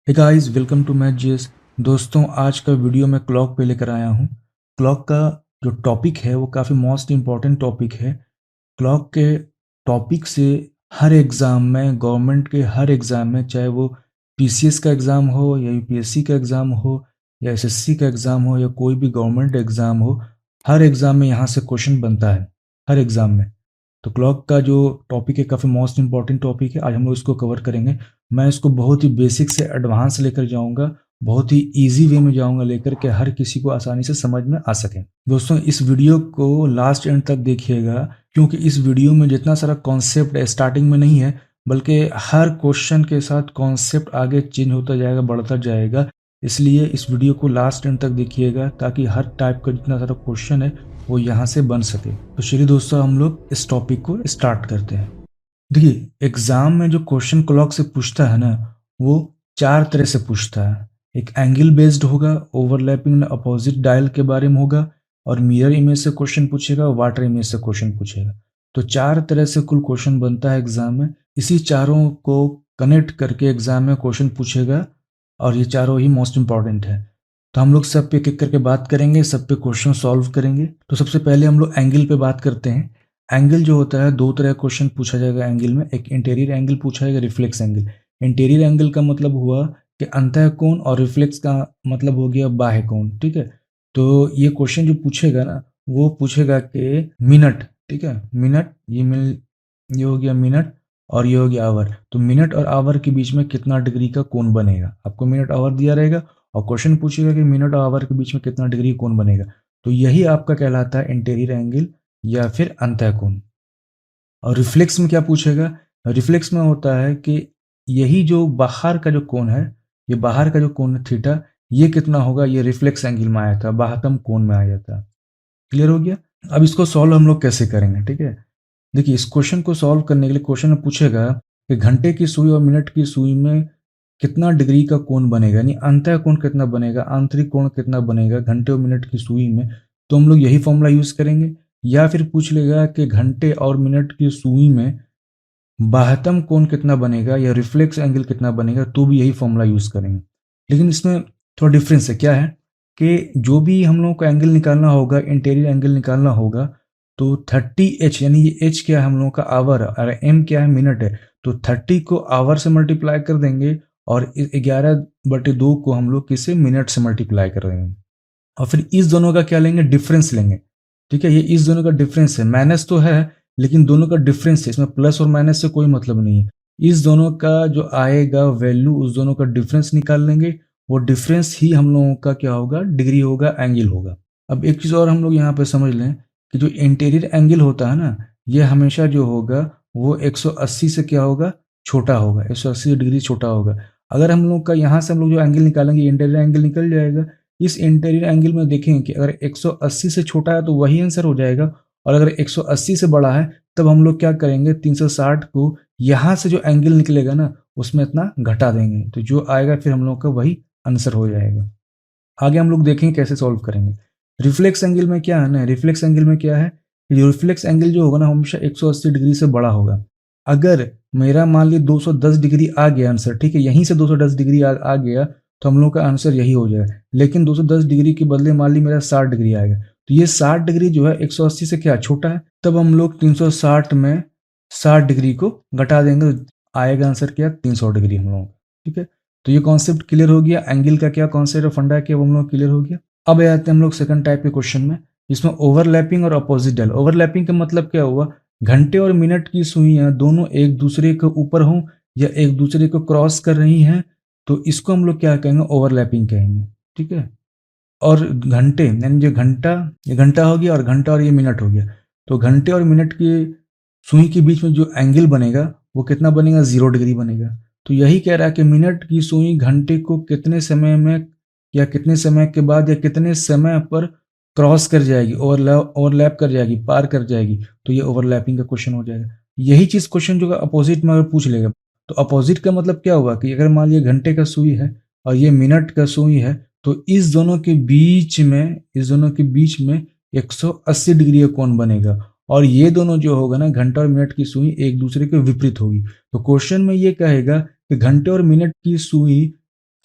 Hey guys, welcome to math Jess. दोस्तों, आज का वीडियो मैं क्लॉक पे लेकर आया हूँ। क्लॉक का जो टॉपिक है वो काफ़ी मोस्ट इम्पॉर्टेंट टॉपिक है। क्लॉक के टॉपिक से हर एग्ज़ाम में, गवर्नमेंट के हर एग्ज़ाम में, चाहे वो पीसीएस का एग्ज़ाम हो या यूपीएससी का एग्ज़ाम हो या एसएससी का एग्ज़ाम हो या कोई भी गवर्नमेंट एग्ज़ाम हो, हर एग्ज़ाम में यहाँ से क्वेश्चन बनता है, हर एग्ज़ाम में। तो क्लॉक का जो टॉपिक है काफ़ी मोस्ट इंपॉर्टेंट टॉपिक है। आज हम लोग इसको कवर करेंगे। मैं इसको बहुत ही बेसिक से एडवांस लेकर जाऊंगा, बहुत ही इजी वे में जाऊंगा लेकर के हर किसी को आसानी से समझ में आ सके। दोस्तों, इस वीडियो को लास्ट एंड तक देखिएगा, क्योंकि इस वीडियो में जितना सारा कॉन्सेप्ट है स्टार्टिंग में नहीं है, बल्कि हर क्वेश्चन के साथ कॉन्सेप्ट आगे चेंज होता जाएगा, बढ़ता जाएगा। इसलिए इस वीडियो को लास्ट एंड तक देखिएगा ताकि हर टाइप का जितना सारा क्वेश्चन है वो यहाँ से बन सके। तो चलिए दोस्तों, हम लोग इस टॉपिक को स्टार्ट करते हैं। देखिए, एग्जाम में जो क्वेश्चन क्लॉक से पूछता है ना, वो चार तरह से पूछता है। एक एंगल बेस्ड होगा, ओवरलैपिंग अपोजिट डायल के बारे में होगा, और मिरर इमेज से क्वेश्चन पूछेगा, वाटर इमेज से क्वेश्चन पूछेगा। तो चार तरह से कुल क्वेश्चन बनता है एग्जाम में। इसी चारों को कनेक्ट करके एग्जाम में क्वेश्चन पूछेगा, और ये चारों ही मोस्ट इंपॉर्टेंट है। तो हम लोग सब पे क्लिक करके बात करेंगे, सब पे क्वेश्चन सॉल्व करेंगे। तो सबसे पहले हम लोग एंगल पे बात करते हैं। एंगल जो होता है, दो तरह का क्वेश्चन पूछा जाएगा एंगल में। एक इंटीरियर एंगल पूछा जाएगा, रिफ्लेक्स एंगल। इंटीरियर एंगल का मतलब हुआ कि अंतः कोण, और रिफ्लेक्स का मतलब हो गया बाह्य कोण। ठीक है, तो ये क्वेश्चन जो पूछेगा ना, वो पूछेगा कि मिनट, ठीक है, मिनट, ये हो गया मिनट, और ये हो गया आवर। तो मिनट और आवर के बीच में कितना डिग्री का कोण बनेगा। आपको मिनट आवर दिया रहेगा और क्वेश्चन पूछेगा कि मिनट और आवर के बीच में कितना डिग्री कोण बनेगा। तो यही आपका कहलाता है इंटीरियर एंगल या फिर अंतः कोण। और रिफ्लेक्स में क्या पूछेगा? रिफ्लेक्स में होता है कि यही जो बाहर का जो कोण है, ये बाहर का जो कोण है थीटा, ये कितना होगा, ये रिफ्लेक्स एंगल में आया था, बाह्यतम कोण में आ जाता। क्लियर हो गया? अब इसको सॉल्व हम लोग कैसे करेंगे? ठीक है, देखिए, इस क्वेश्चन को सॉल्व करने के लिए क्वेश्चन में पूछेगा कि घंटे की सुई और मिनट की सुई में कितना डिग्री का कोण बनेगा, यानी अंतः कोण कितना बनेगा, आंतरिक कोण कितना बनेगा घंटे और मिनट की सुई में। तो हम लोग यही फॉर्मूला यूज करेंगे। या फिर पूछ लेगा कि घंटे और मिनट की सुई में बाह्यतम कोण कितना बनेगा या रिफ्लेक्स एंगल कितना बनेगा, तो भी यही फॉर्मूला यूज करेंगे। लेकिन इसमें थोड़ा डिफरेंस है। क्या है कि जो भी हम लोग को एंगल निकालना होगा, इंटीरियर एंगल निकालना होगा, तो 30h, यानी ये h क्या है हम लोगों का, आवर, और m क्या है, मिनट है। तो 30 को आवर से मल्टीप्लाई कर देंगे, और 11/2 को हम लोग किसे, मिनट से मल्टीप्लाई कर देंगे। और फिर इस दोनों का क्या लेंगे, डिफरेंस लेंगे। ठीक है, ये इस दोनों का डिफरेंस है, माइनस तो है लेकिन दोनों का डिफरेंस है, इसमें प्लस और माइनस से कोई मतलब नहीं है। इस दोनों का जो आएगा वैल्यू, उस दोनों का डिफरेंस निकाल लेंगे। वो डिफरेंस ही हम लोगों का क्या होगा, डिग्री होगा, एंगल होगा। अब एक चीज़ और हम लोग यहाँ पे समझ लें कि जो इंटीरियर एंगल होता है ना, ये हमेशा जो होगा वो 180 से क्या होगा, छोटा होगा, 180 डिग्री छोटा होगा। अगर हम लोग का यहाँ से हम लोग जो एंगल निकालेंगे, इंटीरियर एंगल निकल जाएगा। इस इंटीरियर एंगल में देखें कि अगर 180 से छोटा है तो वही आंसर हो जाएगा, और अगर 180 से बड़ा है तब हम लोग क्या करेंगे, 360 को यहाँ से जो एंगल निकलेगा ना उसमें इतना घटा देंगे, तो जो आएगा फिर हम लोग का वही आंसर हो जाएगा। आगे हम लोग देखेंगे कैसे सॉल्व करेंगे। रिफ्लेक्स एंगल में क्या है ना, रिफ्लेक्स एंगल में क्या है, रिफ्लेक्स एंगल जो होगा ना हमेशा 180 डिग्री से बड़ा होगा। अगर मेरा मान ली 210 डिग्री आ गया आंसर, ठीक है, यहीं से 210 डिग्री आ गया, तो हम लोग का आंसर यही हो जाएगा। लेकिन 210 डिग्री के बदले मान ली मेरा 60 डिग्री आएगा, तो ये 60 डिग्री जो है 180 से क्या छोटा है, तब हम लोग 360 में 60 डिग्री को घटा देंगे, तो आएगा आंसर क्या, 300 डिग्री हम लोग। ठीक है, तो ये कॉन्सेप्ट क्लियर हो गया। एंगल का क्या कॉन्सेप्ट, फंडा क्या, वो हम लोग क्लियर हो गया। अब आते हैं हम लोग सेकंड टाइप के क्वेश्चन में, जिसमें ओवरलैपिंग और अपोजिट डायल। ओवरलैपिंग का मतलब क्या हुआ, घंटे और मिनट की सुइयां दोनों एक दूसरे के ऊपर हों या एक दूसरे को क्रॉस कर रही हैं, तो इसको हम लोग क्या कहेंगे, ओवरलैपिंग कहेंगे। ठीक है, और घंटे, यानी जो घंटा, ये घंटा हो गया, और घंटा और ये मिनट हो गया। तो घंटे और मिनट की सुई के बीच में जो एंगल बनेगा वो कितना बनेगा, 0 डिग्री बनेगा। तो यही कह रहा है कि मिनट की सुई घंटे को कितने समय में या कितने समय के बाद या कितने समय पर क्रॉस कर जाएगी, ओवरलैप कर जाएगी, पार कर जाएगी। तो ये ओवरलैपिंग का क्वेश्चन हो जाएगा। यही चीज क्वेश्चन जो अपोजिट में अगर पूछ लेगा, तो अपोजिट का मतलब क्या हुआ कि अगर मान लिया घंटे का सुई है और ये मिनट का सुई है, तो इस दोनों के बीच में, इस दोनों के बीच में 180 डिग्री का कोण बनेगा। और ये दोनों जो होगा ना, घंटा और मिनट की सुई एक दूसरे के विपरीत होगी। तो क्वेश्चन में ये कहेगा कि घंटे और मिनट की सुई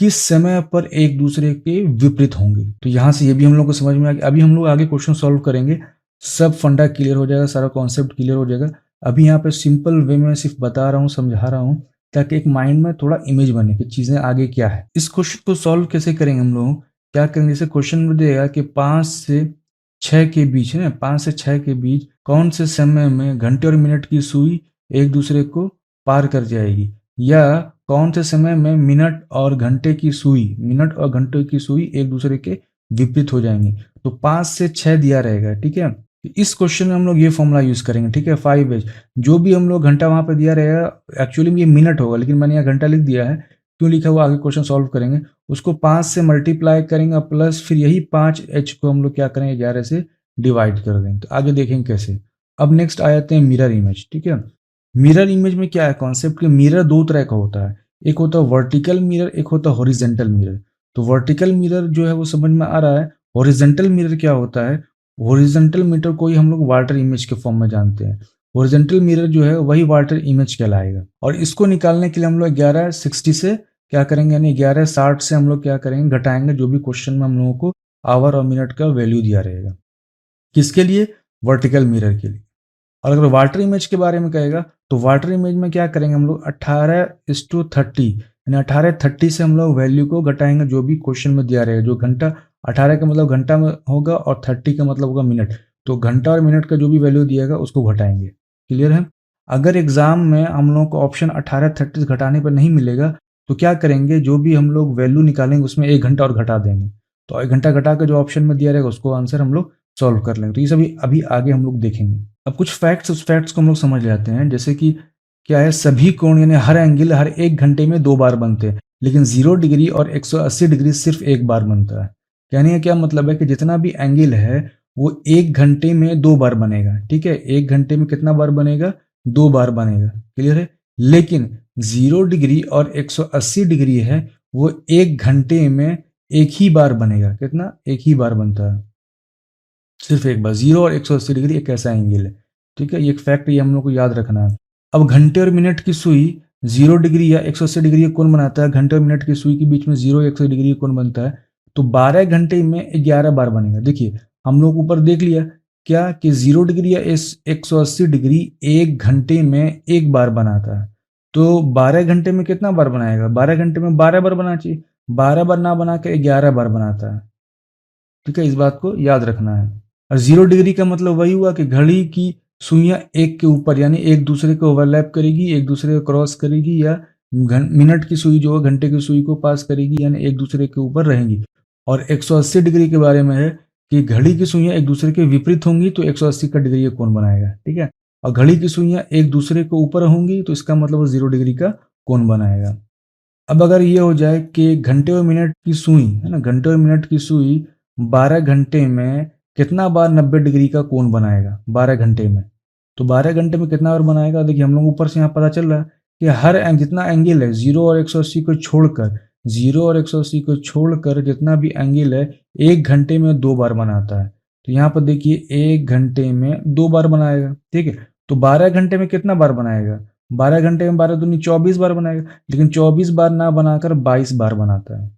किस समय पर एक दूसरे के विपरीत होंगे। तो यहाँ से ये भी हम लोग को समझ में आ गया। अभी हम लोग आगे क्वेश्चन सॉल्व करेंगे, सब फंडा क्लियर हो जाएगा, सारा कॉन्सेप्ट क्लियर हो जाएगा। अभी यहाँ पे सिंपल वे में सिर्फ बता रहा हूँ, समझा रहा हूँ, ताकि एक माइंड में थोड़ा इमेज बने कि चीज़ें आगे क्या है। इस क्वेश्चन को सॉल्व कैसे करेंगे हम लोग, क्या करेंगे, जैसे क्वेश्चन में देगा कि 5 से 6 के बीच है, 5 से 6 के बीच कौन से समय में घंटे और मिनट की सुई एक दूसरे को पार कर जाएगी, या कौन से समय में मिनट और घंटे की सुई एक दूसरे के विपरीत हो जाएंगी। तो 5 से 6 दिया रहेगा, ठीक है। इस क्वेश्चन में हम लोग ये फॉर्मूला यूज करेंगे, ठीक है। 5h, जो भी हम लोग घंटा वहां पे दिया रहेगा, एक्चुअली में ये मिनट होगा, लेकिन मैंने यहाँ घंटा लिख दिया है, क्यों लिखा हुआ आगे क्वेश्चन सॉल्व करेंगे। उसको 5 से मल्टीप्लाई करेंगे, प्लस फिर यही 5h को हम लोग क्या करेंगे, 11 से डिवाइड कर देंगे। तो आगे देखेंगे कैसे। अब नेक्स्ट आ जाते हैं मिरर इमेज, ठीक है। मिरर इमेज में क्या है कॉन्सेप्ट, कि मिरर दो तरह का होता है, एक होता है वर्टिकल मिरर, एक होता है हॉरिजेंटल मिरर। तो वर्टिकल मिरर जो है वो समझ में आ रहा है। हॉरिजेंटल मिरर क्या होता है, हॉरिजेंटल मिरर को ही हम लोग वाटर इमेज के फॉर्म में जानते हैं। हॉरिजेंटल मिरर जो है वही वाटर इमेज कहलाएगा। और इसको निकालने के लिए हम लोग 1160 से क्या करेंगे, यानी 1160 से हम लोग क्या करेंगे, घटाएंगे जो भी क्वेश्चन में हम लोगों को आवर और मिनट का वैल्यू दिया रहेगा। किसके लिए, वर्टिकल मिरर के लिए। और अगर वाटर इमेज के बारे में कहेगा, तो वाटर इमेज में क्या करेंगे हम लोग, 18:30, यानी 18:30 से हम लोग वैल्यू को घटाएंगे जो भी क्वेश्चन में दिया रहेगा। जो घंटा, 18 का मतलब घंटा में होगा और 30 का मतलब होगा मिनट, तो घंटा और मिनट का जो भी वैल्यू दिएगा उसको घटाएंगे। क्लियर है। अगर एग्जाम में हम लोग को ऑप्शन 18:30 घटाने पर नहीं मिलेगा, तो क्या करेंगे, जो भी हम लोग वैल्यू निकालेंगे उसमें 1 घंटा और घटा देंगे। तो 1 घंटा घटा कर जो ऑप्शन में दिया रहेगा उसको आंसर हम लोग सॉल्व कर लेंगे। तो ये सभी अभी आगे हम लोग देखेंगे। अब कुछ फैक्ट्स, उस फैक्ट्स को हम लोग समझ लेते हैं। जैसे कि क्या है, सभी कोण यानी हर एंगल हर 1 घंटे में 2 बार बनते हैं, लेकिन 0 डिग्री और 180 डिग्री सिर्फ 1 बार बनता है। कहने का क्या मतलब है कि जितना भी एंगल है वो 1 घंटे में 2 बार बनेगा, ठीक है। 1 घंटे में कितना बार बनेगा, 2 बार बनेगा। क्लियर है। लेकिन 0 डिग्री और 180 डिग्री है वो 1 घंटे में एक ही बार बनेगा। कितना, एक ही बार बनता है, सिर्फ एक बार। 0 और 180 डिग्री एक ऐसा एंगल है, ठीक है। ये एक फैक्ट, ये हम लोग को याद रखना है। अब घंटे और मिनट की सुई 0 डिग्री या 180 डिग्री का कोण बनाता है। घंटे और मिनट की सुई के बीच में 0 या 180 डिग्री का कोण बनता है। तो 12 घंटे में 11 बार बनेगा। देखिए हम लोग ऊपर देख लिया क्या, कि 0 डिग्री या 180 डिग्री 1 घंटे में एक बार बनाता है। तो 12 घंटे में कितना बार बनाएगा, 12 घंटे में 12 बार बनाना चाहिए। 12 बार ना बना के 11 बार बनाता है, ठीक है। इस बात को याद रखना है। और 0 डिग्री का मतलब वही हुआ कि घड़ी की सुइयां एक के ऊपर, यानी एक दूसरे को ओवरलैप करेगी, एक दूसरे को क्रॉस करेगी, या मिनट की सुई जो है घंटे की सुई को पास करेगी, यानी एक दूसरे के ऊपर रहेंगी। और 180 डिग्री के बारे में है कि घड़ी की सुइयां एक दूसरे के विपरीत होंगी तो 180 का डिग्री का कोण बनाएगा, ठीक है। और घड़ी की सुइयां एक दूसरे के ऊपर होंगी तो इसका मतलब वो 0 डिग्री का कोण बनाएगा। अब अगर ये हो जाए कि घंटे और मिनट की सुई है ना, घंटे और मिनट की सुई 12 घंटे में कितना बार 90 डिग्री का कोण बनाएगा, 12 घंटे में। तो 12 घंटे में कितना बार बनाएगा, देखिए हम लोग ऊपर से यहाँ पता चल रहा है कि हर जितना एंगल है 0 और 180 को छोड़कर, 0 और 180 को छोड़कर जितना भी एंगल है 1 घंटे में 2 बार बनाता है। तो यहाँ पर देखिए 1 घंटे में 2 बार बनाएगा, ठीक है। तो 12 घंटे में कितना बार बनाएगा, 12 घंटे में 12 दूनी 24 बार बनाएगा, लेकिन 24 बार ना बनाकर 22 बार बनाता है।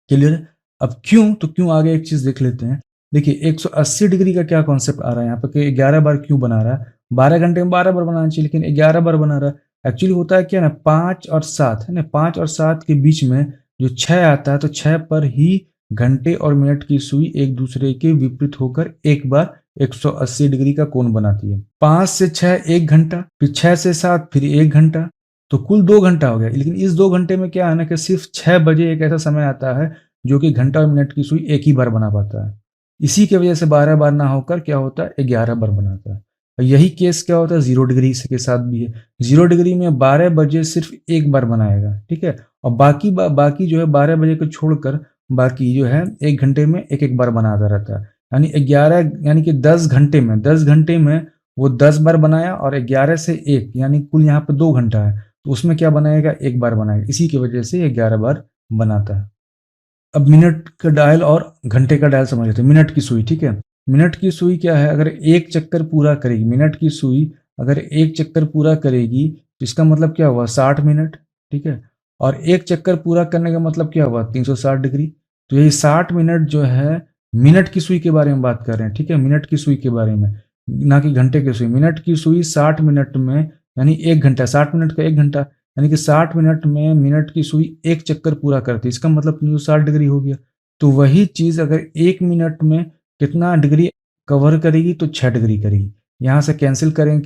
क्लियर है। अब क्यों, तो क्यों आगे एक चीज देख लेते हैं। देखिए 180 डिग्री का क्या कॉन्सेप्ट आ रहा है यहाँ पर, कि 11 बार क्यों बना रहा है। 12 घंटे में 12 बार बनाना चाहिए, लेकिन 11 बार बना रहा है। एक्चुअली होता है क्या ना, 5 और 7 है ना, 5 और 7 के बीच में जो 6 आता है, तो 6 पर ही घंटे और मिनट की सुई एक दूसरे के विपरीत होकर एक बार 180 डिग्री का कोण बनाती है। 5 से 6 1 घंटा, फिर 6 से 7 फिर 1 घंटा, तो कुल 2 घंटा हो गया। लेकिन इस 2 घंटे में क्या है ना, कि सिर्फ 6 बजे एक ऐसा समय आता है जो कि घंटा और मिनट की सुई एक ही बार बना पाता है। इसी की वजह से 12 बार ना होकर क्या होता है, 11 बार बनाता है। और यही केस क्या होता है 0 डिग्री के साथ भी है। 0 डिग्री में 12 बजे सिर्फ एक बार बनाएगा, ठीक है। और बाकी जो है 12 बजे को छोड़कर बाकी जो है 1 घंटे में एक एक बार बनाता रहता है। यानी 11, यानी कि 10 घंटे में वो 10 बार बनाया, और 11 से 1 यानी कुल यहाँ पे 2 घंटा है, तो उसमें क्या बनाएगा, एक बार बनाएगा। इसी की वजह से ये 11 बार बनाता है। अब मिनट का डायल और घंटे का डायल समझ लेते हैं। मिनट की सुई, ठीक है। मिनट की सुई क्या है, अगर एक चक्कर पूरा करेगी, मिनट की सुई अगर एक चक्कर पूरा करेगी तो इसका मतलब क्या हुआ, 60 मिनट, ठीक है। और एक चक्कर पूरा करने का मतलब क्या हुआ, 360 डिग्री। तो यही 60 मिनट जो है, मिनट की सुई के बारे में बात कर रहे हैं, ठीक है, मिनट की सुई के बारे में, ना कि घंटे की सुई। मिनट की सुई 60 मिनट में, यानी 1 घंटा, 60 मिनट का 1 घंटा, यानी कि 60 मिनट में मिनट की सुई एक चक्कर पूरा करती है। इसका मतलब 360 डिग्री हो गया। तो वही चीज़ अगर 1 मिनट में कितना डिग्री कवर करेगी, तो 6 डिग्री करेगी। यहाँ से कैंसिल करेंगे,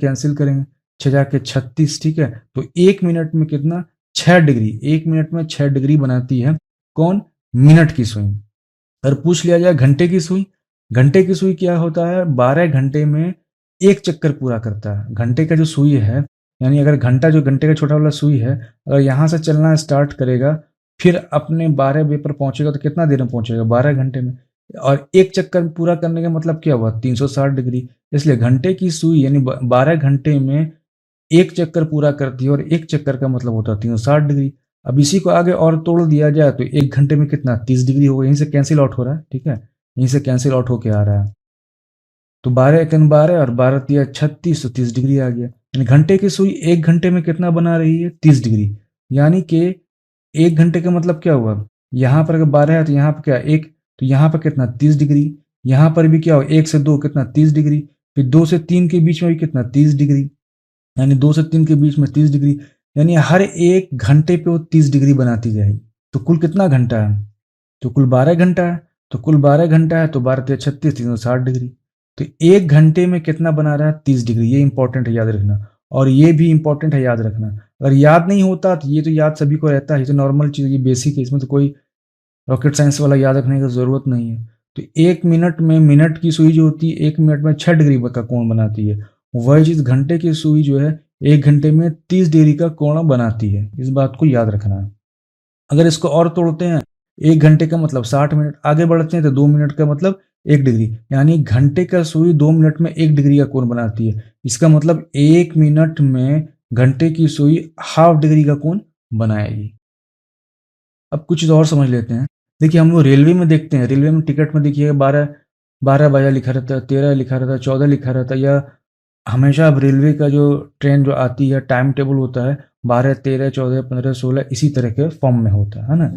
6 जाके 36, ठीक है। तो 1 मिनट में कितना, 6 डिग्री, 1 मिनट में 6 डिग्री बनाती है कौन, मिनट की सुई। अगर पूछ लिया जाए घंटे की सुई, घंटे की सुई क्या होता है, 12 घंटे में एक चक्कर पूरा करता है। घंटे का जो सुई है, यानी अगर घंटा, जो घंटे का छोटा वाला सुई है, अगर यहाँ से चलना स्टार्ट करेगा, फिर अपने 12 वे पर पहुंचेगा, तो कितना देर में पहुंचेगा, 12 घंटे में। और एक चक्कर पूरा करने का मतलब क्या हुआ, 360 डिग्री। इसलिए घंटे की सुई यानी 12 घंटे में एक चक्कर पूरा करती है, और एक चक्कर का मतलब होता है 360 डिग्री। अब इसी को आगे और तोड़ दिया जाए तो 1 घंटे में कितना, 30 डिग्री होगा। यहीं से कैंसिल आउट हो रहा है, ठीक है, यहीं से कैंसिल आउट होके आ रहा है। तो 12 एकन 12 और 12 तिया 36, तो 30 डिग्री आ गया। यानी घंटे की सुई 1 घंटे में कितना बना रही है, 30 डिग्री। यानी कि 1 घंटे का मतलब क्या हुआ, यहाँ पर अगर 12 है तो यहाँ पर क्या 1, तो यहाँ पर कितना 30 डिग्री। यहाँ पर भी क्या हो, 1 से 2 कितना 30 डिग्री। फिर 2 से 3 के बीच में भी कितना 30 डिग्री, यानी 2 से 3 के बीच में 30 डिग्री। यानी हर 1 घंटे पे वो 30 डिग्री बनाती जाएगी। तो कुल कितना घंटा है, तो कुल 12 घंटा है। तो कुल 12 घंटा है, तो 12 तिया 36, 360 डिग्री। तो 1 घंटे में कितना बना रहा है, 30 डिग्री। ये इंपॉर्टेंट है याद रखना, और ये भी इंपॉर्टेंट है याद रखना। अगर याद नहीं होता तो ये तो याद सभी को रहता है, ये तो नॉर्मल चीज़, ये बेसिक है, इसमें तो कोई रॉकेट साइंस वाला याद रखने की ज़रूरत नहीं है। तो 1 मिनट में मिनट की सुई जो होती है 1 मिनट में 6 डिग्री का कोण बनाती है। वही चीज़ घंटे की सुई जो है 1 घंटे में 30 डिग्री का कोण बनाती है। इस बात को याद रखना है। अगर इसको और तोड़ते हैं, 1 घंटे का मतलब 60 मिनट, आगे बढ़ते हैं तो 2 मिनट का मतलब 1 डिग्री, यानी घंटे का सुई 2 मिनट में 1 डिग्री का कोण बनाती है। इसका मतलब 1 मिनट में घंटे की सुई हाफ डिग्री का कोण बनाएगी। अब कुछ चीज़ और समझ लेते हैं। देखिए हम लोग रेलवे में देखते हैं, रेलवे में टिकट में देखिए 12 बजा लिखा रहता है, 13 लिखा रहता है, 14 लिखा रहता है, या हमेशा अब रेलवे का जो ट्रेन जो आती है टाइम टेबल होता है 12, 13, 14, 15, 16 इसी तरह के फॉर्म में होता है ना।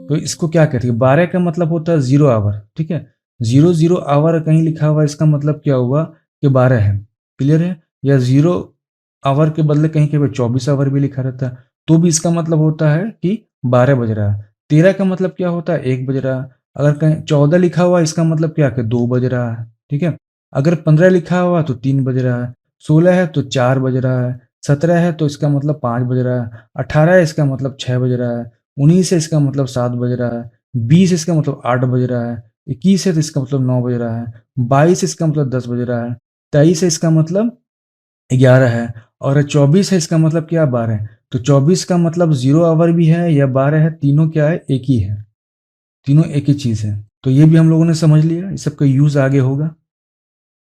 तो इसको क्या कहते हैं, 12 का मतलब होता है 0 आवर, ठीक है। 0 आवर कहीं लिखा हुआ है, इसका मतलब क्या हुआ कि 12 है, क्लियर है। या 0 आवर के बदले कहीं कहीं 24 आवर भी लिखा रहता है, तो भी इसका मतलब होता है कि 12 बज रहा है। 13 का मतलब क्या होता है, 1 बज रहा है। अगर कहीं 14 लिखा हुआ है, इसका मतलब क्या है, 2 बज रहा है, ठीक है। अगर 15 लिखा हुआ तो 3 बज रहा है, 16 है तो 4 बज रहा है, 17 है तो इसका मतलब 5 बज रहा है, 18 है इसका मतलब 6 बज रहा है, 19 है इसका मतलब 7 बज रहा है, 20 इसका मतलब 8 बज रहा है, 21 है तो इसका मतलब 9 बज रहा है, 22 इसका मतलब 10 बज रहा है, 23 है इसका मतलब 11 है, और 24 है इसका मतलब क्या, 12 है। तो 24 का मतलब 0 आवर भी है या 12 है, तीनों क्या है, एक ही है, तीनों एक ही चीज़ है। तो ये भी हम लोगों ने समझ लिया, इस सब का यूज़ आगे होगा।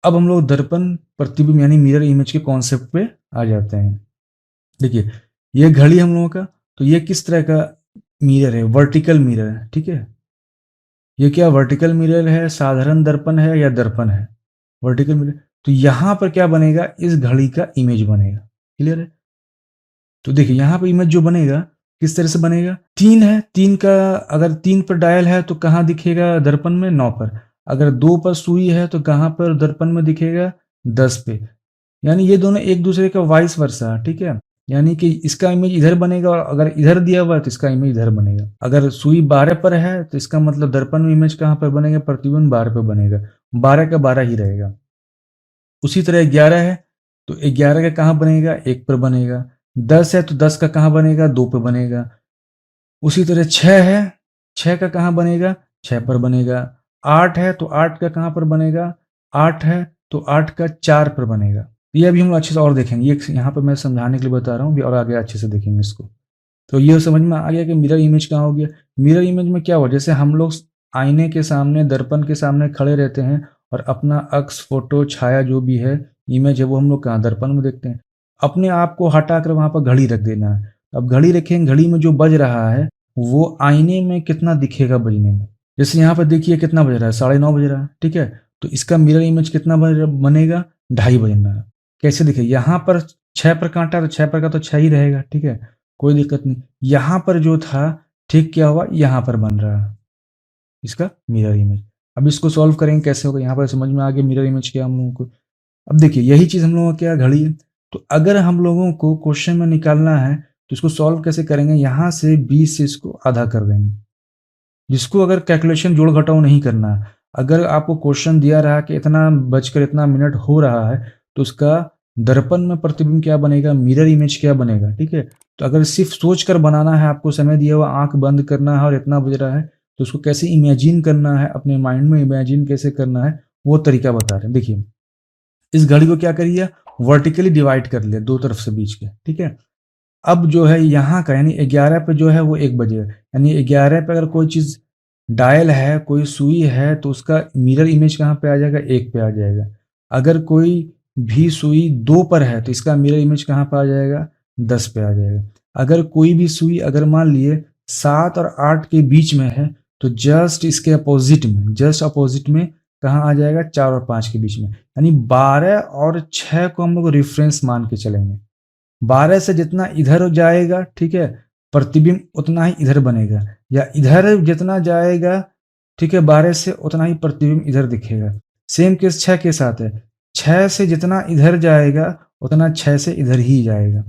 अब हम लोग दर्पण प्रतिबिंब यानी मिरर इमेज के कॉन्सेप्ट पे आ जाते हैं। देखिए ये घड़ी हम लोगों का, तो ये किस तरह का मिरर है, वर्टिकल मिरर है, ठीक है। ये क्या वर्टिकल मिरर है, साधारण दर्पण है या दर्पण है, वर्टिकल मिरर। तो यहाँ पर क्या बनेगा, इस घड़ी का इमेज बनेगा, क्लियर है। तो देखिए यहाँ पर इमेज जो बनेगा किस तरह से बनेगा, 3 है, 3 का अगर 3 पर डायल है तो कहाँ दिखेगा, दर्पण में 9 पर। अगर 2 पर सुई है तो कहाँ पर दर्पण में दिखेगा, 10 पे। यानी ये दोनों एक दूसरे का वाइस वर्सा, ठीक है। यानी कि इसका इमेज इधर बनेगा, और अगर इधर दिया हुआ है तो इसका इमेज इधर बनेगा। अगर सुई 12 पर है तो इसका मतलब दर्पण में इमेज कहाँ पर बनेगा, प्रतिबिंब 12 पर बनेगा, 12 का 12 ही रहेगा। उसी तरह 11 है तो 11 का कहाँ बनेगा, 1 पर बनेगा। 10 है तो 10 का कहाँ बनेगा, 2 पर बनेगा। उसी तरह 6 है, 6 का कहाँ बनेगा, 6 पर बनेगा। 8 है तो 8 का कहाँ पर बनेगा, 8 है तो 8 का 4 पर बनेगा। ये अभी हम लोग अच्छे से और देखेंगे, ये यहाँ पर मैं समझाने के लिए बता रहा हूँ, अभी और आगे अच्छे से देखेंगे इसको। तो ये समझ में आ गया कि मिरर इमेज कहाँ हो गया। मिरर इमेज में क्या हुआ, जैसे हम लोग आईने के सामने, दर्पण के सामने खड़े रहते हैं, और अपना अक्स, फोटो, छाया जो भी है, इमेज है, वो हम लोग कहाँ, दर्पण में देखते हैं। अपने आप को हटाकर वहाँ पर घड़ी रख देना है। अब घड़ी रखेंगे, घड़ी में जो बज रहा है वो आईने में कितना दिखेगा बजने में। जैसे यहाँ पर देखिए कितना बज रहा है, 9:30 बज रहा है, ठीक है। तो इसका मिरर इमेज कितना बनेगा, 2:30 बजना है। कैसे दिखे, यहाँ पर 6 पर कांटा, तो 6 पर का तो 6 ही रहेगा, ठीक है। कोई दिक्कत नहीं। यहाँ पर जो था ठीक क्या हुआ, यहाँ पर बन रहा है इसका मिरर इमेज। अब इसको सॉल्व करेंगे कैसे होगा, यहाँ पर समझ में आ गया मिरर इमेज क्या हम लोगों को। अब देखिए यही चीज़ हम लोगों का क्या घड़ी है, तो अगर हम लोगों को क्वेश्चन में निकालना है तो इसको सॉल्व कैसे करेंगे, यहाँ से 20 से इसको आधा कर देंगे, जिसको अगर कैलकुलेशन जोड़ घटाव नहीं करना है। अगर आपको क्वेश्चन दिया रहा कि इतना बजकर इतना मिनट हो रहा है तो उसका दर्पण में प्रतिबिंब क्या बनेगा, मिरर इमेज क्या बनेगा, ठीक है। तो अगर सिर्फ सोच कर बनाना है, आपको समय दिया हुआ आंख बंद करना है और इतना बज रहा है, तो उसको कैसे इमेजिन करना है, अपने माइंड में इमेजिन कैसे करना है, वो तरीका बता रहे हैं। देखिए इस घड़ी को क्या करिए, वर्टिकली डिवाइड कर लिया दो तरफ से बीच के, ठीक है। अब जो है यहाँ का यानी 11 पे जो है वो 1 बजेगा, यानी 11 पे अगर कोई चीज़ डायल है, कोई सुई है, तो उसका मिरर इमेज कहाँ पे आ जाएगा, 1 पे आ जाएगा। अगर कोई भी सुई 2 पर है तो इसका मिरर इमेज कहाँ पे आ जाएगा, 10 पे आ जाएगा। अगर कोई भी सुई अगर मान लिए 7 और 8 के बीच में है तो जस्ट इसके अपोजिट में, जस्ट अपोजिट में कहाँ आ जाएगा, 4 और 5 के बीच में। यानी 12 और 6 को हम लोग रेफरेंस मान के चलेंगे। 12 से जितना इधर जाएगा, ठीक है, प्रतिबिंब उतना ही इधर बनेगा, या इधर जितना जाएगा, ठीक है, 12 से उतना ही प्रतिबिंब इधर दिखेगा। सेम केस 6 के साथ है, 6 से जितना इधर जाएगा उतना 6 से इधर ही जाएगा।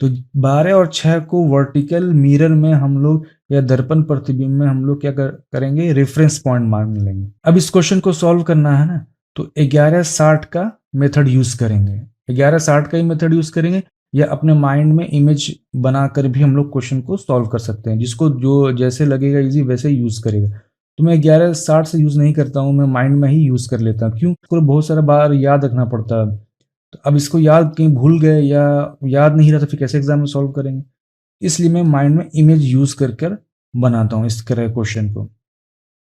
तो 12 और 6 को वर्टिकल मिरर में हम लोग या दर्पण प्रतिबिंब में हम लोग क्या करेंगे, रेफरेंस पॉइंट मान लेंगे। अब इस क्वेश्चन को सॉल्व करना है ना, तो 1160 का मेथड यूज करेंगे, 1160 का ही मेथड यूज करेंगे, या अपने माइंड में इमेज बनाकर भी हम लोग क्वेश्चन को सॉल्व कर सकते हैं। जिसको जो जैसे लगेगा इजी वैसे यूज करेगा। तो मैं 1160 से यूज नहीं करता हूँ, मैं माइंड में ही यूज कर लेता हूँ। क्यों, इसको बहुत सारा बार याद रखना पड़ता है। तो अब इसको याद कहीं भूल गए या याद नहीं रहा तो फिर कैसे एग्जाम में सॉल्व करेंगे, इसलिए मैं माइंड में इमेज यूज कर कर बनाता हूँ इस तरह क्वेश्चन को।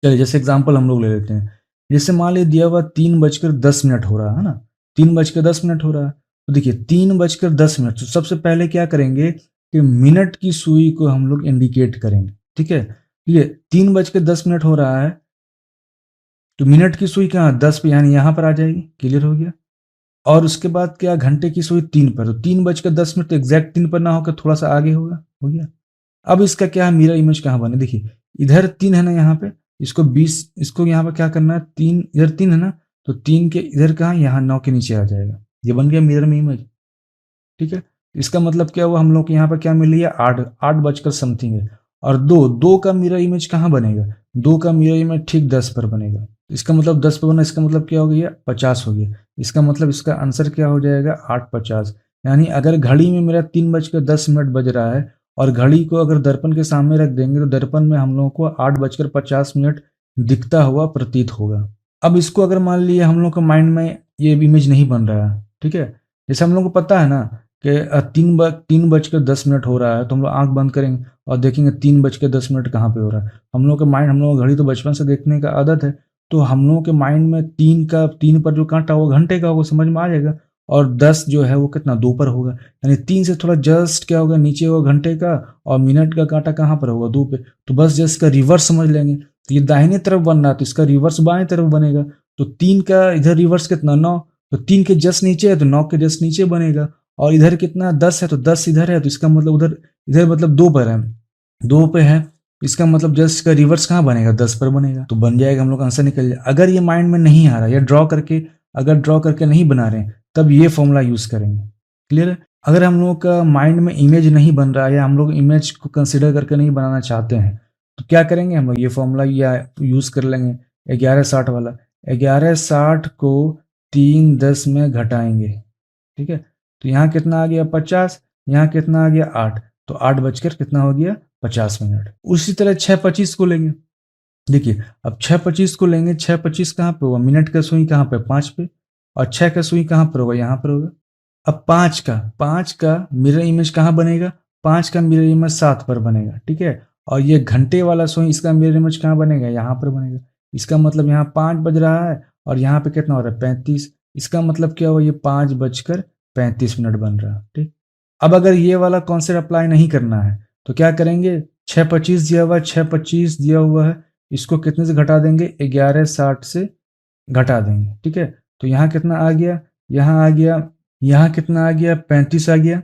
चलिए जैसे एग्जाम्पल हम लोग ले लेते हैं। जैसे मान लीजिए दिया हुआ 3:10 हो रहा है ना, 3:10 हो रहा है। तो देखिए 3:10, तो सबसे पहले क्या करेंगे कि मिनट की सुई को हम लोग इंडिकेट करेंगे, ठीक है। ये 3:10 हो रहा है तो मिनट की सुई कहाँ, 10 पे, यानी यहाँ पर आ जाएगी, क्लियर हो गया। और उसके बाद क्या, घंटे की सुई 3 पर, तो 3:10 तो एग्जैक्ट 3 पर ना होकर थोड़ा सा आगे होगा, हो गया। अब इसका क्या है, मिरर इमेज कहाँ बने, देखिए इधर 3 है ना यहाँ पे, इसको 20, इसको यहाँ पे क्या करना है, 3 इधर 3 है ना, तो 3 के इधर कहाँ, यहाँ 9 के नीचे आ जाएगा, ये बन गया मिरर में इमेज, ठीक है। इसका मतलब क्या हुआ, हम लोग को यहाँ पर क्या मिल रही है, 8 समथिंग है। और 2 का मिरर इमेज कहाँ बनेगा, 2 का मिरर इमेज ठीक 10 पर बनेगा। इसका मतलब 10 पर बना, इसका मतलब क्या हो गया, 50 हो गया। इसका मतलब इसका आंसर क्या हो जाएगा, 8:50। यानी अगर घड़ी में मेरा 3:10 बज रहा है और घड़ी को अगर दर्पण के सामने रख देंगे तो दर्पण में हम लोगों को 8:50 दिखता हुआ प्रतीत होगा। अब इसको अगर मान लिए हम लोग का माइंड में ये इमेज नहीं बन रहा है, ठीक है, जैसे हम लोग को पता है ना कि 3:10 हो रहा है, तो हम लोग आंख बंद करेंगे और देखेंगे 3:10 कहाँ पे हो रहा है। हम लोग का माइंड, हम लोग का घड़ी तो बचपन से देखने का आदत है, तो हम लोगों के माइंड में 3 पर जो कांटा होगा घंटे का होगा, समझ में आ जाएगा। और 10 जो है वो कितना, 2 पर होगा, यानी 3 से थोड़ा जस्ट क्या होगा, नीचे होगा घंटे का, और मिनट का कांटा कहाँ पर होगा, 2 पे। तो बस जस्ट इसका रिवर्स समझ लेंगे। तो ये दाहिने तरफ बन रहा है तो इसका रिवर्स बाएं तरफ बनेगा। तो 3 का इधर रिवर्स कितना, 9, तो 3 के जस्ट नीचे है तो 9 के जस्ट नीचे बनेगा। और इधर कितना, 10 है, तो 10 इधर है, तो इसका मतलब उधर, इधर मतलब 2 पर है, 2 पे है, इसका मतलब जस्ट का रिवर्स कहाँ बनेगा, 10 पर बनेगा। तो बन जाएगा, हम लोग आंसर निकल जाए। अगर ये माइंड में नहीं आ रहा या ड्रॉ करके नहीं बना रहे हैं, तब ये फॉर्मूला यूज करेंगे, क्लियर है। अगर हम लोग का माइंड में इमेज नहीं बन रहा है या हम लोग इमेज को कंसिडर करके नहीं बनाना चाहते हैं, तो क्या करेंगे, हम लोग ये फॉर्मूला या यूज कर लेंगे 1160 वाला। 1160 को 3:10 में घटाएंगे, ठीक है। तो यहाँ कितना आ गया, 50, यहाँ कितना आ गया, 8, तो 8 बजकर कितना हो गया, 50 मिनट। उसी तरह 6:25 को लेंगे, देखिए अब 6:25 को लेंगे, 6:25 कहाँ पे होगा, मिनट का सुई कहाँ पे, 5 पे, और 6 का सुई कहाँ पर होगा, यहाँ पर होगा। अब 5 का मिरर इमेज कहाँ बनेगा, 5 का मिरर इमेज 7 पर बनेगा, ठीक है। और ये घंटे वाला सुई, इसका मिरर इमेज कहाँ बनेगा, यहाँ पर बनेगा। इसका मतलब यहाँ 5 बज रहा है और यहाँ पे कितना हो रहा है, 35। इसका मतलब क्या हुआ, ये 5:35 बन रहा है, ठीक। अब अगर ये वाला कॉन्सेप्ट अप्लाई नहीं करना है तो क्या करेंगे, 6:25 दिया हुआ है, 6:25 दिया हुआ है, इसको कितने से घटा देंगे, 1160 से घटा देंगे, ठीक है। तो यहाँ कितना आ गया, यहाँ आ गया, यहाँ कितना आ गया, 35 आ गया।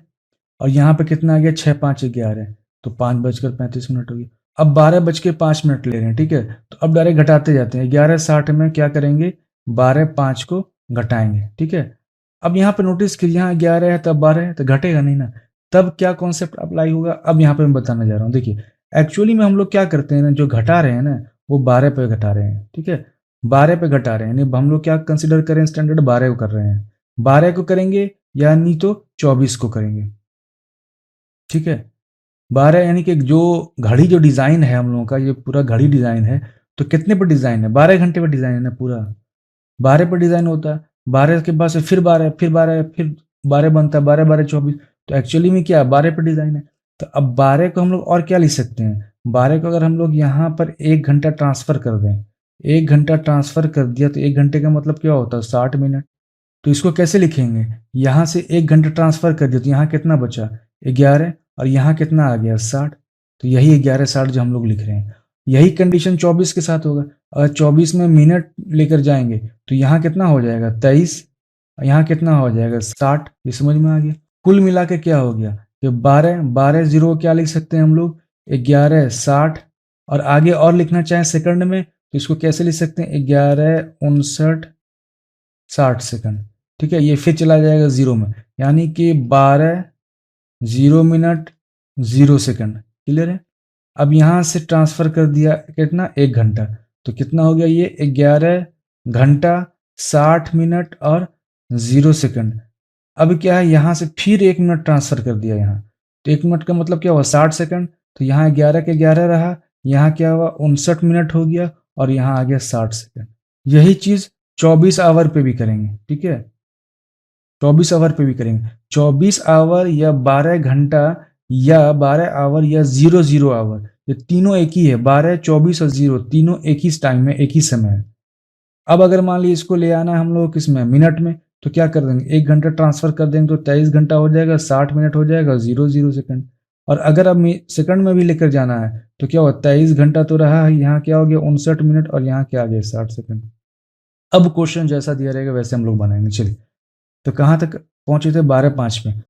और यहाँ पे कितना आ गया 6 5 11, तो 5:35 हो गया। अब 12:05 ले रहे हैं, ठीक है। तो अब डायरेक्ट घटाते जाते हैं, 11:60 में क्या करेंगे, 12:05 को घटाएंगे, ठीक है। अब यहाँ पे नोटिस कीजिए, यहाँ 11 है तब 12 है, तो घटेगा नहीं ना। तब क्या कॉन्सेप्ट अप्लाई होगा, अब यहाँ पे मैं बताने जा रहा हूँ। देखिए एक्चुअली में हम लोग क्या करते हैं ना, जो घटा रहे हैं ना वो 12 पे घटा रहे हैं, ठीक है। 12 पे घटा रहे हैं, यानी हम लोग क्या कंसिडर करें, स्टैंडर्ड 12 को कर रहे हैं। 12 को करेंगे या नहीं तो 24 को करेंगे, ठीक है। 12 यानी कि जो घड़ी जो डिज़ाइन है हम लोगों का, ये पूरा घड़ी डिज़ाइन है, तो कितने पर डिज़ाइन है, 12 घंटे पर डिज़ाइन है ना पूरा। 12 पर डिज़ाइन होता है, 12 के बाद से फिर 12, फिर 12, फिर 12 बनता है, 12 12 24। तो एक्चुअली में क्या है, 12 पर डिज़ाइन है। तो अब 12 को हम लोग और क्या लिख सकते हैं, 12 को अगर हम लोग यहाँ पर 1 घंटा ट्रांसफ़र कर दें, 1 घंटा ट्रांसफ़र कर दिया तो 1 घंटे का मतलब क्या होता है, 60 मिनट। तो इसको कैसे लिखेंगे, यहाँ से 1 घंटा ट्रांसफ़र कर दिया तो यहाँ कितना बचा, 11, और यहाँ कितना आ गया, 60। तो यही 11:60 जो हम लोग लिख रहे हैं। यही कंडीशन 24 के साथ होगा। अगर 24 में मिनट लेकर जाएंगे तो यहाँ कितना हो जाएगा, 23, यहाँ कितना हो जाएगा, 60। ये समझ में आ गया। कुल मिला के क्या हो गया कि 12 12 जीरो क्या लिख सकते हैं हम लोग, 11:60। और आगे और लिखना चाहें सेकंड में तो इसको कैसे लिख सकते हैं, 11:59:60 ठीक है। ये फिर चला जाएगा जीरो में, यानी कि 12:0 मिनट 0 सेकंड। क्लियर है। अब यहाँ से ट्रांसफ़र कर दिया कितना, 1 घंटा। तो कितना हो गया ये, 11 घंटा 60 मिनट और 0 सेकंड। अब क्या है, यहाँ से फिर 1 मिनट ट्रांसफ़र कर दिया यहाँ, तो 1 मिनट का मतलब क्या हुआ, 60 सेकंड। तो यहाँ 11 के 11 रहा, यहाँ क्या हुआ, 59 मिनट हो गया, और यहाँ आ गया 60 सेकंड। यही चीज़ 24 आवर पे भी करेंगे, ठीक है। 24 आवर पे भी करेंगे, 24 आवर या 12 घंटा या 12 आवर या 00 आवर, ये तीनों एक ही है। 12 24 और 0 तीनों एक ही टाइम में, एक ही समय है। अब अगर मान लीजिए इसको ले आना है हम लोग किस में, मिनट में, तो क्या कर देंगे, 1 घंटा ट्रांसफर कर देंगे तो 23 घंटा हो जाएगा, 60 मिनट हो जाएगा, 00 सेकंड। और अगर अब सेकंड में भी लेकर जाना है तो क्या हुआ, 23 घंटा तो रहा है, यहाँ क्या हो गया, 59 मिनट, और यहाँ क्या आ गया, 60 सेकंड। अब क्वेश्चन जैसा दिया रहेगा वैसे हम लोग बनाएंगे। चलिए, तो कहाँ तक पहुंचे थे, 12:05 में।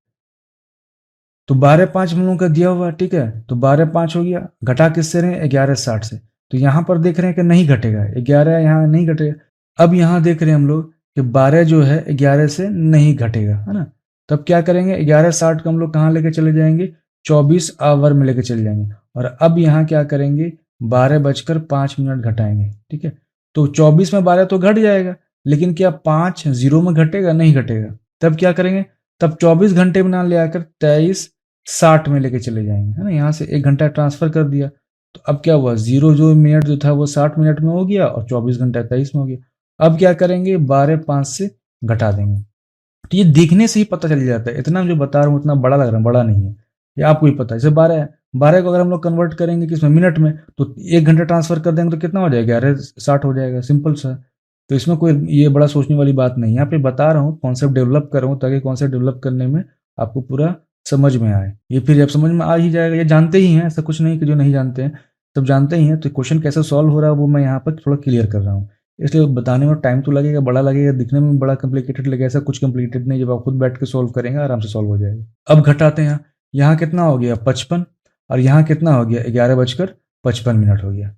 तो 12:05 हम लोगों का दिया हुआ है, ठीक है। तो 12:05 हो गया, घटा किससे रहे हैं, 11:60 से। तो यहाँ पर देख रहे हैं कि नहीं घटेगा, 11 यहाँ नहीं घटेगा। अब यहाँ देख रहे हैं हम लोग कि 12 जो है 11 से नहीं घटेगा, है ना। तब क्या करेंगे, 11:60 को हम लोग कहाँ लेके चले जाएंगे, 24 आवर में लेके चले जाएंगे। और अब यहाँ क्या करेंगे, 12:05 घटाएंगे, ठीक है। तो 24 में 12 तो घट जाएगा, लेकिन क्या 5 जीरो में घटेगा, नहीं घटेगा। तब क्या करेंगे, तब 24 घंटे में ना ले आकर 23:60 में लेके चले जाएंगे, है ना। यहाँ से 1 घंटा ट्रांसफर कर दिया, तो अब क्या हुआ, जीरो जो मिनट जो था वो 60 मिनट में हो गया, और 24 घंटा 23 में हो गया। अब क्या करेंगे, 12:05 से घटा देंगे। तो ये देखने से ही पता चल जाता है, इतना जो बता रहा हूँ इतना बड़ा लग रहा है, बड़ा नहीं है, ये आपको ही पता है। जैसे 12 है, 12 को अगर हम लोग कन्वर्ट करेंगे किसमें, मिनट में, तो 1 घंटा ट्रांसफर कर देंगे तो कितना हो जाएगा, 11:60 हो जाएगा, सिंपल सा। तो इसमें कोई ये बड़ा सोचने वाली बात नहीं है, यहाँ पे बता रहा हूँ, कॉन्सेप्ट डेवलप कर रहा हूँ, ताकि कॉन्सेप्ट डेवलप करने में आपको पूरा समझ में आए। ये फिर जब समझ में आ ही जाएगा, ये जानते ही हैं, ऐसा कुछ नहीं कि जो नहीं जानते हैं, सब जानते ही हैं। तो क्वेश्चन कैसे सॉल्व हो रहा है वो मैं यहाँ पर थोड़ा क्लियर कर रहा हूँ, इसलिए बताने में टाइम तो लगेगा, बड़ा लगेगा, दिखने में बड़ा कॉम्प्लिकेटेड लगेगा, ऐसा कुछ कॉम्प्लिकेटेड नहीं, जब आप खुद बैठ के सॉल्व करेंगे आराम से सॉल्व हो जाएगा। अब घटाते हैं, यहाँ कितना हो गया, 55, और यहाँ कितना हो गया, 11:55 हो गया।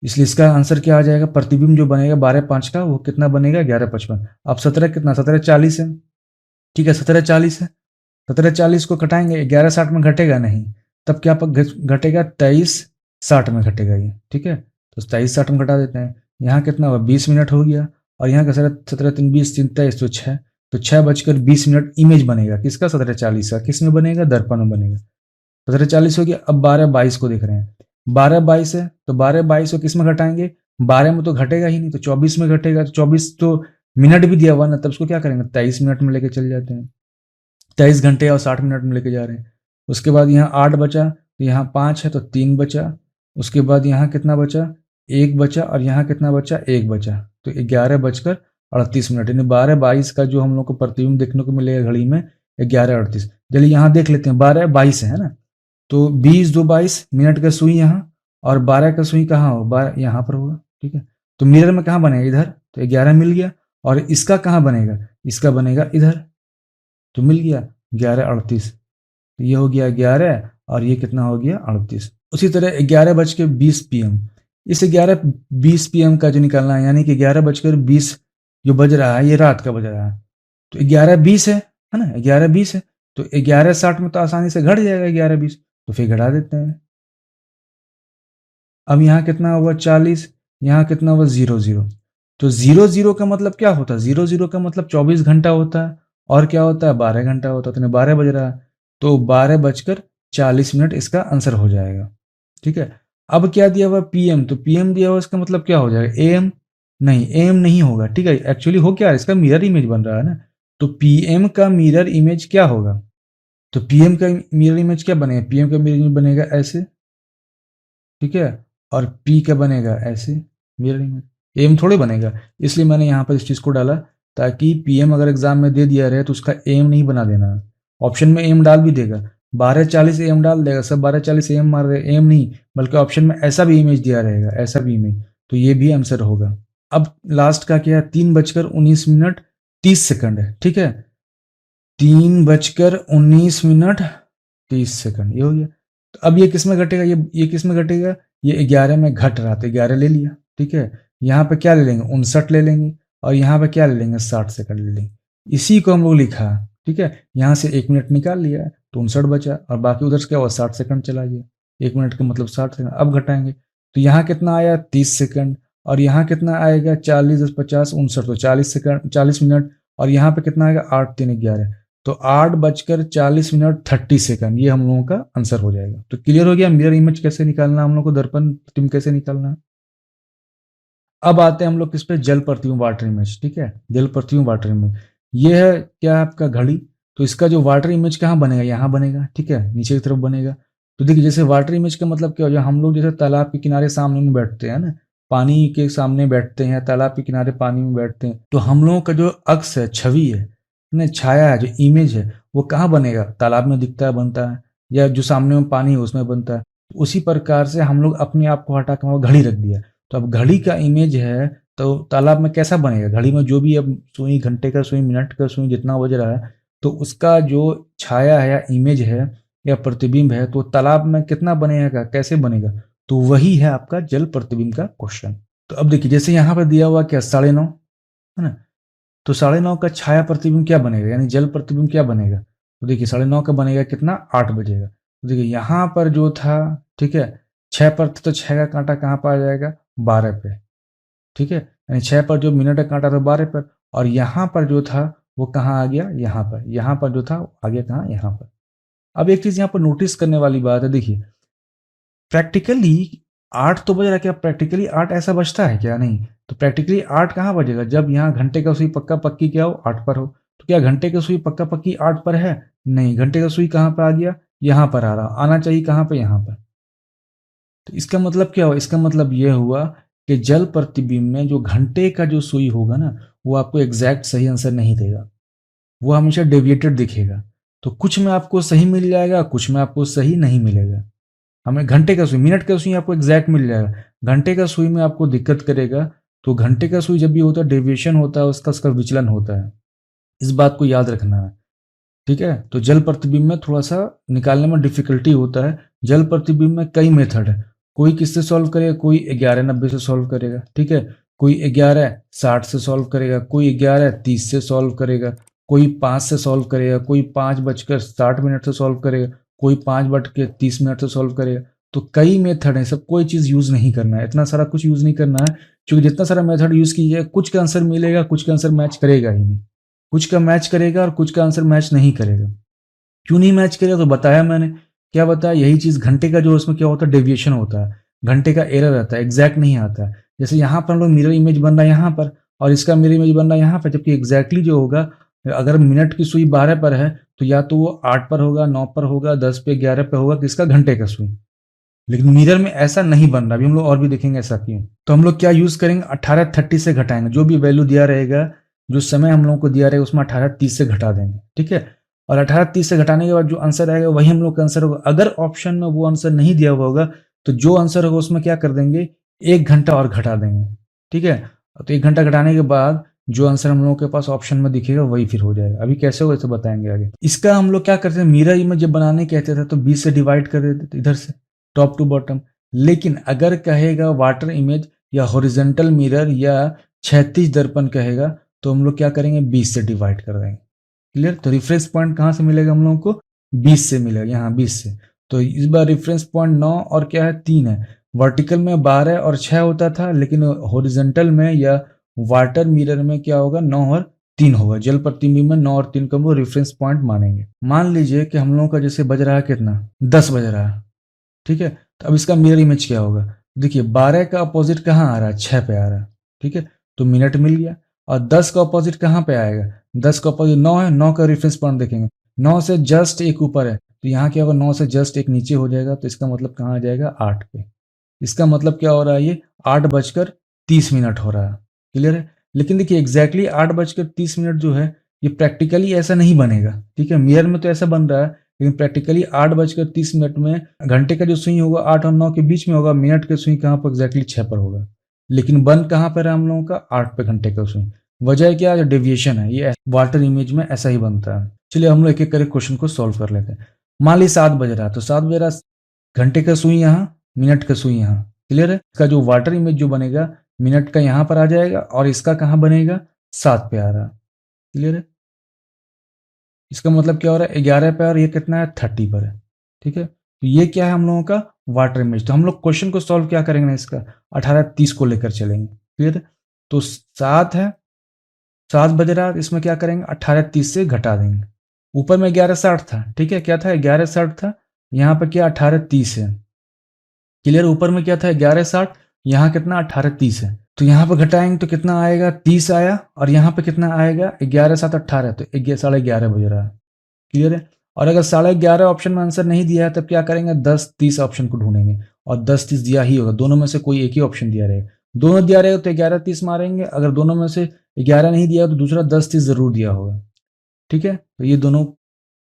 इसलिए इसका आंसर क्या आ जाएगा, प्रतिबिंब जो बनेगा 12:05 का वो कितना बनेगा, 11:55। अब 17 कितना, 17:40 है, ठीक है, 17:40 है। 17:40 को घटाएंगे, 11:60 में घटेगा नहीं, तब क्या घटेगा, 23:60 में घटेगा ये, ठीक है। तो 23:60 में घटा देते हैं, यहाँ कितना हुआ, 20 मिनट हो गया, और यहाँ का 17 3 20 3 23 तो 6, तो 6:20 इमेज बनेगा किसका, 17:40 का। किस में बनेगा, दर्पण में बनेगा। 17:40 हो गया। अब 12:22 को देख रहे हैं, 12:22 है, तो 12:22 को किस में घटाएंगे, 12 में तो घटेगा ही नहीं, तो 24 में घटेगा। तो 24 तो मिनट भी दिया हुआ ना, तब उसको क्या करेंगे, 23 मिनट में लेके चले जाते हैं, 23 घंटे और 60 मिनट में लेके जा रहे हैं। उसके बाद यहाँ 8 बचा, तो यहाँ 5 है तो 3 बचा। उसके बाद यहाँ कितना बचा, 1 बचा, और यहाँ कितना बचा, 1 बचा। तो 11:38 यानी 12:22 का जो हम लोग को प्रतिबिंब देखने को मिलेगा घड़ी में, 11:38। चलिए यहाँ देख लेते हैं, 12:22 है ना, तो 20 2 22 मिनट का सुई यहाँ, और 12 का सुई कहाँ हो, 12 यहाँ पर होगा, ठीक है। तो मिरर में कहाँ बनेगा, इधर, तो 11 मिल गया। और इसका कहाँ बनेगा, इसका बनेगा इधर, तो मिल गया 11:38। तो ये हो गया 11 और ये कितना हो गया 38। उसी तरह 11:20 PM, इस 11:20 PM का जो निकालना है, यानी कि 11:20 जो बज रहा है ये रात का बज रहा है, तो 11:20 है ना, 11:20 है, तो 11:60 में तो आसानी से घट जाएगा 11:20, तो फिर घटा देते हैं। अब यहाँ कितना हुआ 40, यहाँ कितना हुआ 00, तो 00 का मतलब क्या होता है, 00 का मतलब 24 घंटा होता है, और क्या होता है 12 घंटा होता है, तो 12 बज रहा है, तो 12:40 इसका आंसर हो जाएगा। ठीक है। अब क्या दिया हुआ PM, तो PM दिया हुआ, इसका मतलब क्या हो जाएगा AM, नहीं AM नहीं होगा। ठीक है, एक्चुअली हो क्या है, इसका मिरर इमेज बन रहा है ना, तो PM का मिरर इमेज क्या होगा, तो PM का मिरर इमेज क्या बनेगा, PM का मिरर इमेज बनेगा ऐसे, ठीक है, और P का बनेगा ऐसे मिरर इमेज, एम थोड़े बनेगा। इसलिए मैंने यहाँ पर इस चीज़ को डाला, ताकि PM अगर एग्जाम में दे दिया रहे तो उसका एम नहीं बना देना। ऑप्शन में एम डाल भी देगा, 12:40 AM डाल देगा, सब 12:40 AM मार रहे, एम नहीं, बल्कि ऑप्शन में ऐसा भी इमेज दिया रहेगा, ऐसा भी इमेज, तो ये भी आंसर होगा। अब लास्ट का क्या है, 3:19:30 है। ठीक है, 3:19:30, ये हो गया। तो अब ये किस में घटेगा, ये किस में घटेगा, ये 11 में घट रहा था, 11 ले लिया। ठीक है, यहाँ पे क्या ले लेंगे 59 ले लेंगे, और यहाँ पे क्या ले लेंगे 60 सेकंड ले लेंगे। इसी को हम लोग लिखा। ठीक है, यहाँ से 1 मिनट निकाल लिया तो 59 बचा, और बाकी उधर से क्या हुआ 60 सेकंड चला गया। 1 मिनट का मतलब 60 सेकंड। अब घटाएंगे तो यहाँ कितना आया 30 सेकंड, और यहाँ कितना आएगा 40 10 50 59, तो 40 सेकंड 40 मिनट, और यहाँ पे कितना आएगा 8 3 11, तो 8:40 ये हम लोगों का आंसर हो जाएगा। तो क्लियर हो गया मिरर इमेज कैसे निकालना, हम लोग को दर्पण प्रतिबिंब कैसे निकालना है। अब आते हैं हम लोग किस पे, जल प्रतिबिंब वाटर इमेज। ठीक है, जल प्रतिबिंब वाटर इमेज, ये है क्या है आपका घड़ी, तो इसका जो वाटर इमेज कहाँ बनेगा, यहाँ बनेगा। ठीक है, नीचे की तरफ बनेगा। तो देखिए जैसे वाटर इमेज का मतलब क्या हो जाए, हम लोग जैसे तालाब के किनारे सामने में बैठते हैं ना, पानी के सामने बैठते हैं, तालाब के किनारे पानी में बैठते हैं, तो हम लोगों का जो अक्स है, छवि है ना, छाया है, जो इमेज है, वो कहाँ बनेगा, तालाब में दिखता है, बनता है, या जो सामने में पानी है उसमें बनता है। उसी प्रकार से हम लोग अपने आप को हटा कर घड़ी रख दिया, तो अब घड़ी का इमेज है, तो तालाब में कैसा बनेगा, घड़ी में जो भी अब सुई, घंटे का सुई, मिनट का सुई, जितना बज रहा है, तो उसका जो छाया है या इमेज है या प्रतिबिंब है, तो तालाब में कितना बनेगा, कैसे बनेगा, तो वही है आपका जल प्रतिबिंब का क्वेश्चन। तो अब देखिए जैसे यहाँ पर दिया हुआ क्या 9:30 है ना, तो 9:30 का छाया प्रतिबिंब क्या बनेगा, यानी जल प्रतिबिंब क्या बनेगा, तो देखिए 9:30 का बनेगा कितना 8 बजेगा। तो देखिए यहाँ पर जो था, ठीक है, 6 पर था, तो 6 का कांटा कहाँ पर आ जाएगा 12 पे। ठीक है, यानी 6 पर जो मिनट का कांटा था 12 पर, और यहाँ पर जो था वो कहाँ आ गया, यहाँ पर, यहाँ पर जो था आ गया कहाँ, यहाँ पर। अब एक चीज यहाँ पर नोटिस करने वाली बात है, देखिए प्रैक्टिकली 8 तो बज रहा है, क्या प्रैक्टिकली 8 ऐसा बजता है क्या, नहीं, तो प्रैक्टिकली 8 कहाँ बजेगा, जब यहाँ घंटे का सुई पक्का पक्की क्या हो 8 पर हो, तो क्या घंटे का सुई पक्का पक्की 8 पर है, नहीं, घंटे का सुई कहाँ पर आ गया, यहाँ पर आ रहा, आना चाहिए कहाँ पर, यहाँ पर। तो इसका मतलब क्या हुआ, इसका मतलब ये हुआ कि जल प्रतिबिंब में जो घंटे का जो सुई होगा ना, वो आपको एग्जैक्ट सही आंसर नहीं देगा, वो हमेशा डेविएटेड दिखेगा। तो कुछ में आपको सही मिल जाएगा, कुछ में आपको सही नहीं मिलेगा। हमें घंटे का सुई, मिनट का सुई आपको एग्जैक्ट मिल जाएगा, घंटे का सुई में आपको दिक्कत करेगा। तो घंटे का सुई जब भी होता है डेविएशन होता है, उसका उसका विचलन होता है, इस बात को याद रखना है। ठीक है, तो जल प्रतिबिंब में थोड़ा सा निकालने में डिफिकल्टी होता है। जल प्रतिबिंब में कई मेथड है, कोई किससे सॉल्व करेगा, कोई 11:90 से सॉल्व करेगा, ठीक है, कोई 11:60 से सॉल्व करेगा, कोई 11:30 से सॉल्व करेगा, कोई 5 से सॉल्व करेगा, कोई 5:60 से सॉल्व करेगा, कोई 5:30 से सॉल्व करेगा। तो कई मेथड है, सब कोई चीज़ यूज़ नहीं करना है, इतना सारा कुछ यूज़ नहीं करना है, क्योंकि जितना सारा मेथड यूज़ कीजिए कुछ का आंसर मिलेगा, कुछ का आंसर मैच करेगा ही नहीं, कुछ का मैच करेगा और कुछ का आंसर मैच नहीं करेगा। क्यों नहीं मैच करेगा, तो बताया मैंने, क्या बताया, यही चीज़ घंटे का जो उसमें क्या होता है डेविएशन होता है, घंटे का एरर रहता है, एग्जैक्ट नहीं आता है। जैसे यहाँ पर हम लोग मिरर इमेज बन रहा है यहाँ पर, और इसका मिरर इमेज बन रहा है यहाँ पर, जबकि एग्जैक्टली जो होगा, अगर मिनट की सुई 12 पर है, तो या तो वो 8 पर होगा, 9 पर होगा, 10 पे, 11 पे होगा, किसका घंटे का सुई। लेकिन मिरर में ऐसा नहीं बन रहा, अभी हम लोग और भी देखेंगे ऐसा क्यों। तो हम लोग क्या यूज करेंगे, 18:30 से घटाएंगे, जो भी वैल्यू दिया रहेगा, जो समय हम लोग को दिया रहेगा उसमें 18:30 से घटा देंगे। ठीक है, और 18:30 से घटाने के बाद जो आंसर आएगा वही हम लोग का आंसर होगा। अगर ऑप्शन में वो आंसर नहीं दिया हुआ होगा, तो जो आंसर होगा उसमें क्या कर देंगे, 1 घंटा और घटा देंगे। ठीक है, तो 1 घंटा घटाने के बाद जो आंसर हम लोगों के पास ऑप्शन में दिखेगा वही फिर हो जाएगा। अभी कैसे होगा तो बताएंगे आगे। इसका हम लोग क्या करते हैं, मिरर इमेज जब बनाने कहते थे तो 20 से डिवाइड कर देते थे इधर से टॉप टू बॉटम। लेकिन अगर कहेगा वाटर इमेज या हॉरिजेंटल मिरर या क्षैतिज दर्पण कहेगा तो हम लोग क्या करेंगे, 20 से डिवाइड कर देंगे। क्लियर। तो रेफरेंस पॉइंट कहाँ से मिलेगा हम लोगों को, 20 से मिलेगा, यहाँ 20 से। तो इस बार रेफरेंस पॉइंट 9 और क्या है 3 है। वर्टिकल में 12 और 6 होता था, लेकिन हॉरिजॉन्टल में या वाटर मिरर में क्या होगा, 9 और 3 होगा। जल प्रतिबिंब में 9 और 3 को हम लोग रेफरेंस पॉइंट मानेंगे। मान लीजिए कि हम लोगों का जैसे बज रहा है कितना, 10 बज रहा है, ठीक है। तो अब इसका मिरर इमेज क्या होगा, देखिए 12 का अपोजिट कहाँ आ रहा है, 6 पे आ रहा है, ठीक है। तो मिनट मिल गया। और 10 का अपोजिट कहाँ पे आएगा, 10 का अपोजिट 9 है, 9 का रेफरेंस पॉइंट देखेंगे, 9 से जस्ट एक ऊपर है, तो यहाँ क्या होगा, 9 से जस्ट एक नीचे हो जाएगा, तो इसका मतलब कहाँ आ जाएगा, 8 पे। इसका मतलब क्या हो रहा है, ये 8:30 हो रहा है। क्लियर है। लेकिन देखिए एग्जैक्टली 8:30 जो है, ये प्रैक्टिकली ऐसा नहीं बनेगा, ठीक है। मिरर में तो ऐसा बन रहा है, लेकिन प्रैक्टिकली 8:30 में घंटे का जो सुई होगा 8 और 9 के बीच में होगा, मिनट का सुई कहाँ पर, एग्जैक्टली 6 पर होगा। लेकिन बन कहाँ पर है हम लोगों का, 8 पे घंटे का सुई। वजह क्या है, डेविएशन है, ये वाटर इमेज में ऐसा ही बनता है। चलिए हम लोग एक एक करके क्वेश्चन को सॉल्व कर लेते हैं। मान ली 7 बज रहा है, तो 7 बज रहा है, घंटे का सुई यहाँ, मिनट का सुई यहाँ। क्लियर है। इसका जो वाटर इमेज जो बनेगा, मिनट का यहाँ पर आ जाएगा और इसका कहाँ बनेगा, 7 पे आ रहा है। क्लियर है। इसका मतलब क्या हो रहा है, 11 पे और ये कितना है, 30 पर है, ठीक है। तो ये क्या है हम लोगों का वाटर इमेज। तो हम लोग क्वेश्चन को सॉल्व क्या करेंगे ना, इसका 18:30 को लेकर चलेंगे। क्लियर है। तो 7 है, 7 बज रहा है, इसमें क्या करेंगे, 18:30 से घटा देंगे। ऊपर में 11:60 था, ठीक है, क्या था, 11:60 था। यहाँ पे क्या 18:30 है। क्लियर। ऊपर में क्या था, 11:60, यहाँ कितना 18:30 है। तो यहाँ पे घटाएंगे तो कितना आएगा, 30 आया, और यहाँ पे कितना आएगा, 11:7 18, तो 11:30 बज रहा है। क्लियर है। और अगर 11:30 ऑप्शन में आंसर नहीं दिया है तब क्या करेंगे, 10:30 ऑप्शन को ढूंढेंगे, और 10:30 दिया ही होगा, दोनों में से कोई एक ही ऑप्शन दिया रहेगा। दोनों दिया रहेगा तो 11:30 मारेंगे, अगर दोनों में से 11 नहीं दिया तो दूसरा 10:30 जरूर दिया होगा, ठीक है। तो ये दोनों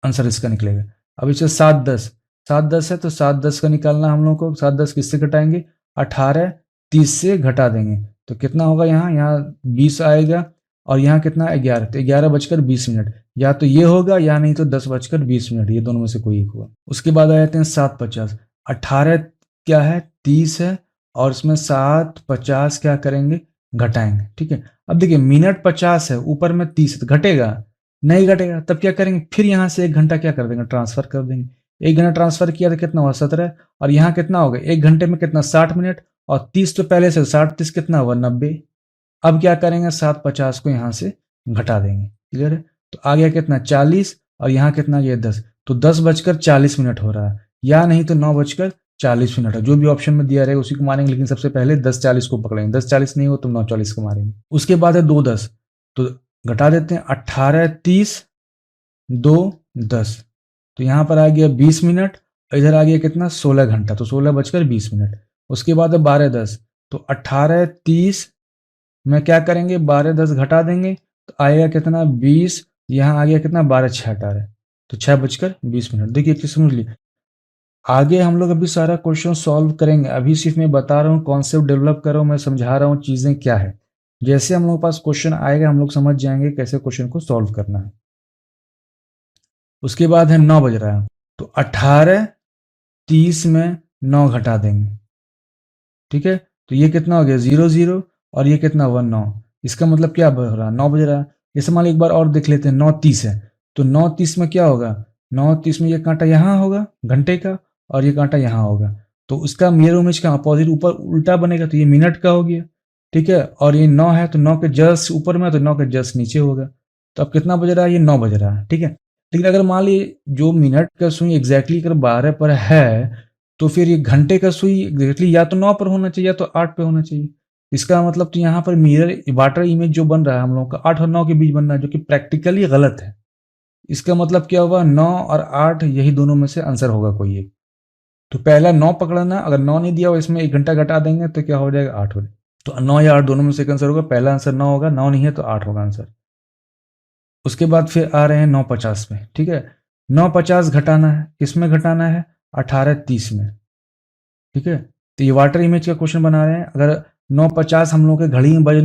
आंसर इसका निकलेगा। अब इसे 7:10, 7:10 है तो 7:10 का निकालना हम लोग को, 7:10 किससे घटाएंगे, 18:30 से घटा देंगे, तो कितना होगा, यहाँ यहाँ 20 आएगा, और यहाँ कितना 11, तो 11:20 या तो ये होगा या नहीं तो 10:20, ये दोनों में से कोई एक होगा। उसके बाद आ जाते हैं 7:50, 18 क्या है, 30 है, और इसमें 7:50 क्या करेंगे, घटाएंगे, ठीक है। अब देखिए मिनट 50 है, ऊपर में 30 है, तो घटेगा नहीं, घटेगा तब क्या करेंगे, फिर यहाँ से 1 घंटा क्या कर देंगे, ट्रांसफर कर देंगे। 1 घंटा ट्रांसफर किया तो कितना हुआ, 17, और यहाँ कितना होगा, 1 घंटे में कितना 60 मिनट, और 30 तो पहले से 60 30 कितना हुआ 90। अब क्या करेंगे, 7:50 को यहाँ से घटा देंगे। क्लियर है। तो आ गया कितना 40, और यहाँ कितना ये 10, तो 10:40 हो रहा है, या नहीं तो 9:40 है, जो भी ऑप्शन में दिया रहेगा उसी को मारेंगे, लेकिन सबसे पहले 10:40 को पकड़ेंगे, 10:40 नहीं हो तो 9:40 को मारेंगे। उसके बाद है 2:10, तो घटा देते हैं, 18:30 2:10, तो यहाँ पर आ गया 20 मिनट, इधर आ गया कितना 16 घंटा, तो 16:20। उसके बाद है 12:10, तो 18:30 में क्या करेंगे, 12:10 घटा देंगे, तो आएगा कितना 20, यहाँ आ गया कितना 12:06 तो 6:20। देखिए किस समझ ली। आगे हम लोग अभी सारा क्वेश्चन सॉल्व करेंगे, अभी सिर्फ मैं बता रहा हूँ, कॉन्सेप्ट डेवलप कर रहा हूँ, मैं समझा रहा हूँ चीजें क्या है। जैसे हम लोग के पास क्वेश्चन आएगा हम लोग समझ जाएंगे कैसे क्वेश्चन को सॉल्व करना है। उसके बाद है 9 बज रहा है, तो 18:30 में 9 घटा देंगे, ठीक है। तो ये कितना हो गया 00, और ये कितना हुआ 9। इसका मतलब क्या हो रहा है, 9 बज रहा है। जैसे मान लो एक बार और देख लेते हैं, 9:30 है, तो 9:30 में क्या होगा, 9:30 में ये कांटा यहाँ होगा घंटे का, और ये कांटा यहाँ होगा, तो उसका मिरर इमेज का अपोजिट ऊपर उल्टा बनेगा, तो ये मिनट का हो गया, ठीक है। और ये 9 है तो 9 के जस्ट ऊपर में, तो 9 के जस्ट नीचे होगा। तो अब कितना बज रहा है, ये 9 बज रहा है, ठीक है। लेकिन अगर मान ली जो मिनट का सुई एग्जैक्टली अगर 12 पर है, तो फिर ये घंटे का सुई एग्जैक्टली या तो 9 पर होना चाहिए या तो 8 पे होना चाहिए। इसका मतलब तो यहाँ पर मिरर वाटर इमेज जो बन रहा है हम लोग का 8 और 9 के बीच बन रहा है, जो कि प्रैक्टिकली गलत है। इसका मतलब क्या होगा, 9 और 8 यही दोनों में से आंसर होगा कोई एक। तो पहला 9 पकड़ना, अगर 9 नहीं दिया हो इसमें 1 घंटा घटा देंगे तो क्या हो जाएगा 8 हो जाएगा। तो 9 या 8 दोनों में से एक आंसर होगा, पहला आंसर 9 होगा, 9 नहीं है तो 8 होगा आंसर। उसके बाद फिर आ रहे हैं 9:50 में, ठीक है। 9:50 घटाना है, किसमें घटाना है, 18:30 में, ठीक है। तो ये वाटर इमेज का क्वेश्चन बना रहे हैं, अगर 9:50 हम लोगों के घड़ी में बज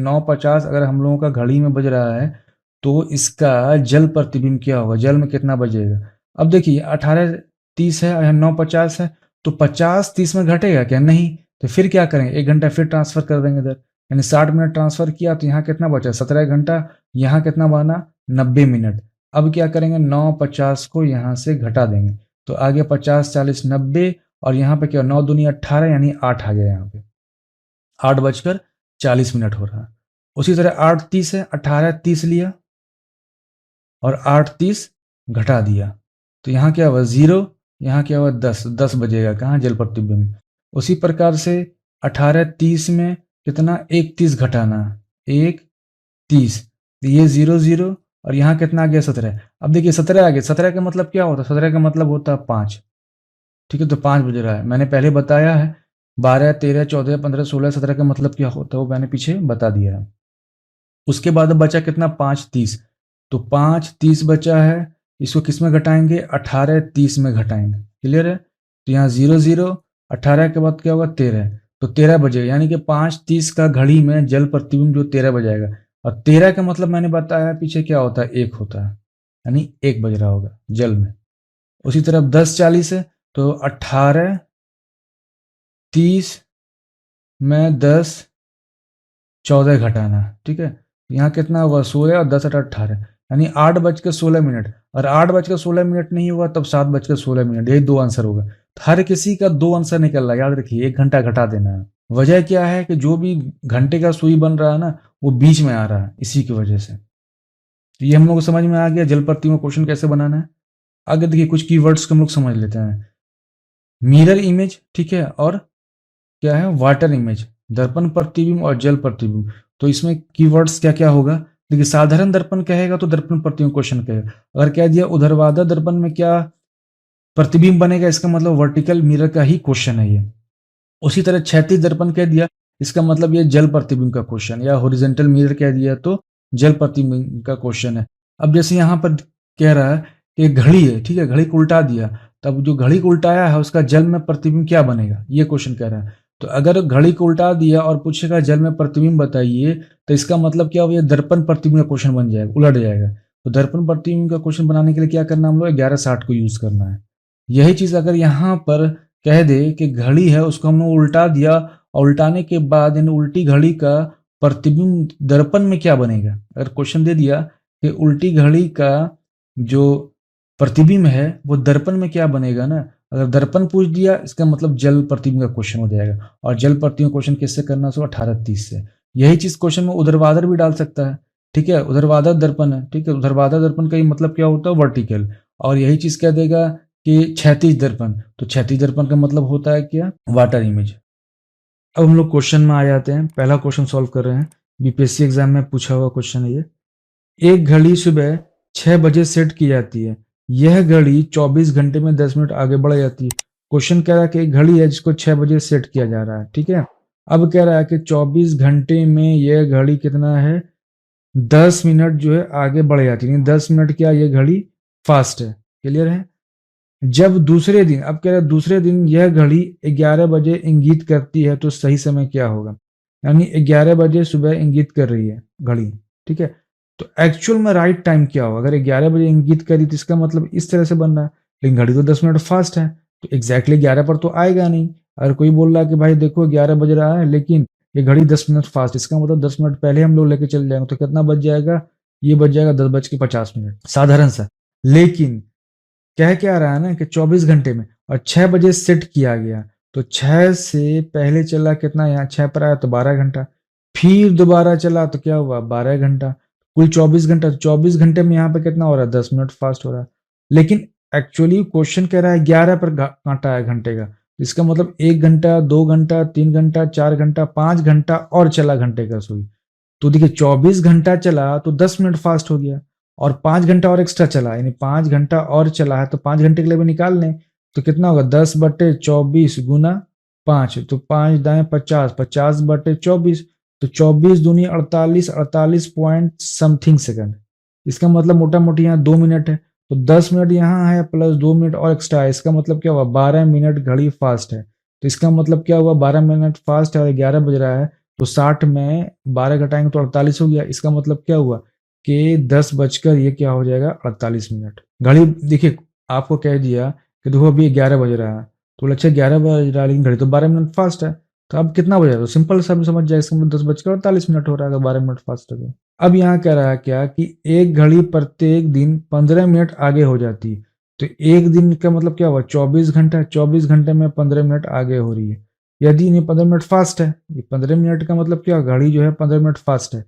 9:50 अगर हम लोगों का घड़ी में बज रहा है तो इसका जल प्रतिबिंब क्या होगा, जल में कितना बजेगा। अब देखिए 18:30 है और 9:50 है, तो 50 30 में घटेगा क्या, नहीं। तो फिर क्या करेंगे, 1 घंटा फिर ट्रांसफर कर देंगे इधर, यानी 60 मिनट ट्रांसफर किया तो यहाँ कितना बचा 17 घंटा, यहाँ कितना बना 90 मिनट। अब क्या करेंगे 9:50 को यहाँ से घटा देंगे तो आ गया 50 40 90, और यहाँ पे क्या 9 दूनी 18 यानी 8 आ गया, यहाँ पे 8:40 हो रहा है। उसी तरह 8:30 है, 18:30 लिया और 8:30 घटा दिया तो यहाँ क्या हुआ 0, यहाँ क्या हुआ 10 बजेगा कहाँ, जल प्रतिबिंब। उसी प्रकार से 18:30 में कितना 1:30 घटाना, 1:30, तो ये 0 0 और यहाँ कितना आ गया 17। अब देखिए 17 आ गया, 17 का मतलब क्या होता है, 17 का मतलब होता है 5, ठीक है। तो 5 बज रहा है, मैंने पहले बताया है 12 13 14 15 16 17 का मतलब क्या होता है वो मैंने पीछे बता दिया है। उसके बाद बचा कितना 5:30, तो 5:30 बचा है, इसको किस में घटाएंगे 18:30 में घटाएंगे, क्लियर है। तो यहाँ 0 0, 18 के बाद क्या होगा 13, तो 13 बजेगा, यानी कि 5:30 का घड़ी में जल प्रतिबिंब जो 13 बजाएगा, और 13 का मतलब मैंने बताया पीछे क्या होता है 1 होता है, यानी 1 बज रहा होगा जल में। उसी तरफ 10:40 है तो 18:30 में 10 14 घटाना, ठीक है। यहाँ कितना हुआ 16 और 10 18, यानी 8:16, और 8:16 नहीं हुआ तब 7:16, यही दो आंसर होगा। तो हर किसी का दो आंसर निकल रहा है, याद रखिए 1 घंटा घटा देना है। वजह क्या है कि जो भी घंटे का सुई बन रहा है ना वो बीच में आ रहा है, इसी की वजह से। तो ये हम लोग को समझ में आ गया जल प्रतिबिंब क्वेश्चन कैसे बनाना है। आगे देखिए कुछ कीवर्ड्स को हम लोग समझ लेते हैं। मिरर इमेज, ठीक है, और क्या है वाटर इमेज, दर्पण प्रतिबिंब और जल प्रतिबिंब। तो इसमें कीवर्ड्स क्या क्या होगा, देखिए साधारण दर्पण कहेगा तो दर्पण प्रतिबिंब क्वेश्चन कहेगा। अगर कह दिया ऊर्ध्वाधर दर्पण में क्या प्रतिबिंब बनेगा, इसका मतलब वर्टिकल मिरर का ही क्वेश्चन है ये। उसी तरह क्षैतिज दर्पण कह दिया, इसका मतलब ये जल प्रतिबिंब का क्वेश्चन, या हॉरिजॉन्टल मिरर कह दिया तो जल प्रतिबिंब का क्वेश्चन है। अब जैसे यहाँ पर कह रहा है कि घड़ी है, ठीक है, घड़ी को उल्टा दिया, तब जो घड़ी को उल्टाया है उसका जल में प्रतिबिंब क्या बनेगा, ये क्वेश्चन कह रहा है। तो अगर घड़ी को उल्टा दिया और पूछेगा जल में प्रतिबिंब बताइए, तो इसका मतलब क्या होगा, दर्पण प्रतिबिंब का क्वेश्चन बन जाएगा, उलट जाएगा। तो दर्पण प्रतिबिंब का क्वेश्चन बनाने के लिए क्या करना, हम लोग 1160 को यूज करना है। यही चीज अगर यहाँ पर कह दे कि घड़ी है उसको हमने उल्टा दिया, और उल्टाने के बाद इन उल्टी घड़ी का प्रतिबिंब दर्पण में क्या बनेगा, अगर क्वेश्चन दे दिया कि उल्टी घड़ी का जो प्रतिबिंब है वो दर्पण में क्या बनेगा ना, अगर दर्पण पूछ दिया इसका मतलब जल प्रतिबिंब का क्वेश्चन हो जाएगा। और जल प्रतिबिंब क्वेश्चन किससे करना, सो 18:30 से। यही चीज क्वेश्चन में ऊर्ध्वाधर भी डाल सकता है, ठीक है, ऊर्ध्वाधर दर्पण है, ठीक है, ऊर्ध्वाधर दर्पण का मतलब क्या होता है वर्टिकल। और यही चीज कह देगा कि क्षैतिज दर्पण, तो क्षैतिज दर्पण का मतलब होता है क्या वाटर इमेज। अब हम लोग क्वेश्चन में आ जाते हैं, पहला क्वेश्चन सॉल्व कर रहे हैं, बीपीएससी एग्जाम में पूछा हुआ क्वेश्चन है ये। एक घड़ी सुबह 6 बजे सेट की जाती है, यह घड़ी 24 घंटे में 10 मिनट आगे बढ़ जाती है। क्वेश्चन कह रहा है कि एक घड़ी है जिसको 6 बजे सेट किया जा रहा है, ठीक है। अब कह रहा है कि 24 घंटे में यह घड़ी कितना है 10 मिनट जो है आगे बढ़ जाती है, 10 मिनट क्या ये घड़ी फास्ट है, क्लियर है। जब दूसरे दिन, अब कह रहे दूसरे दिन यह घड़ी 11 बजे इंगित करती है तो सही समय क्या होगा, यानी 11 बजे सुबह इंगित कर रही है घड़ी, ठीक है। तो एक्चुअल में राइट टाइम क्या होगा, अगर 11 बजे इंगित करी तो इसका मतलब इस तरह से बन रहा है, लेकिन घड़ी तो 10 मिनट फास्ट है तो एग्जैक्टली 11 पर तो आएगा नहीं। अगर कोई बोल रहा है कि भाई देखो 11 बज रहा है लेकिन ये घड़ी 10 मिनट फास्ट, इसका मतलब 10 मिनट पहले हम लोग लेके चल जाएंगे तो कितना बज जाएगा, ये बज जाएगा 10:50, साधारण सा। लेकिन कह क्या रहा है ना कि 24 घंटे में, और 6 बजे सेट किया गया, तो 6 से पहले चला कितना, यहाँ 6 पर आया तो 12 घंटा, फिर दोबारा चला तो क्या हुआ 12 घंटा, कुल 24 घंटा। 24 घंटे में यहाँ पे कितना हो रहा है 10 मिनट फास्ट हो रहा है। लेकिन एक्चुअली क्वेश्चन कह रहा है 11 पर काटा है घंटे का, इसका मतलब 1 घंटा 2 घंटा 3 घंटा 4 घंटा 5 घंटा और चला घंटे का सुई। तो देखिए 24 घंटा चला तो 10 मिनट फास्ट हो गया, और 5 घंटा और एक्स्ट्रा चला, यानी 5 घंटा और चला है तो 5 घंटे के लिए भी निकाल लें तो कितना होगा 10/24 गुना 5, तो 5×50, 50/24, तो 24 दूनी 48, 48 पॉइंट समथिंग सेकंड। इसका मतलब मोटा मोटी यहाँ 2 मिनट है, तो 10 मिनट यहाँ है प्लस 2 मिनट और एक्स्ट्रा है, इसका मतलब क्या हुआ 12 मिनट घड़ी फास्ट है। तो इसका मतलब क्या हुआ, 12 मिनट फास्ट है और 11 बज रहा है, तो 60 में 12 घटाएंगे तो 48 हो गया। इसका मतलब क्या हुआ कि 10 बजकर ये क्या हो जाएगा, 48 मिनट। घड़ी देखिए आपको कह दिया कि देखो अभी 11 बज रहा है, तो बोला अच्छा 11 बज रहा है लेकिन घड़ी तो 12 मिनट फास्ट है, तो अब कितना बजा, तो सिंपल सा समझ जाए, इसका मतलब 10 बजकर 48 मिनट हो रहा है अगर 12 मिनट फास्ट है तो। अब यहाँ कह रहा है क्या कि एक घड़ी प्रत्येक दिन 15 मिनट आगे हो जाती है, तो एक दिन का मतलब क्या हुआ, 24 घंटा, 24 घंटे में 15 मिनट आगे हो रही है। यदि ये 15 मिनट फास्ट है, ये 15 मिनट का मतलब क्या, घड़ी जो है 15 मिनट फास्ट है।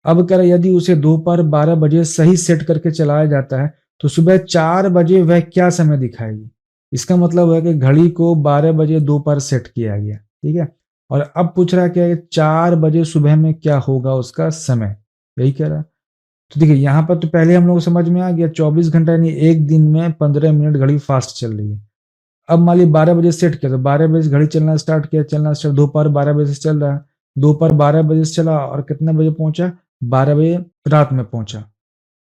अब कह रहा है यदि उसे दोपहर 12 बजे सही सेट करके चलाया जाता है तो सुबह 4 बजे वह क्या समय दिखाएगी। इसका मतलब है कि घड़ी को 12 बजे दोपहर सेट किया गया, ठीक है। और अब पूछ रहा है क्या, 4 बजे सुबह में क्या होगा उसका समय, यही कह रहा है। तो देखिए यहाँ पर तो पहले हम लोग को समझ में आ गया, 24 घंटा यानी एक दिन में 15 मिनट घड़ी फास्ट चल रही है। अब मान ली 12 बजे सेट किया, तो 12 बजे से घड़ी चलना स्टार्ट किया, चलना स्टार्ट, दोपहर 12 बजे से चल रहा है, दोपहर 12 बजे से चला और कितने बजे पहुंचा, 12 बजे रात में पहुंचा,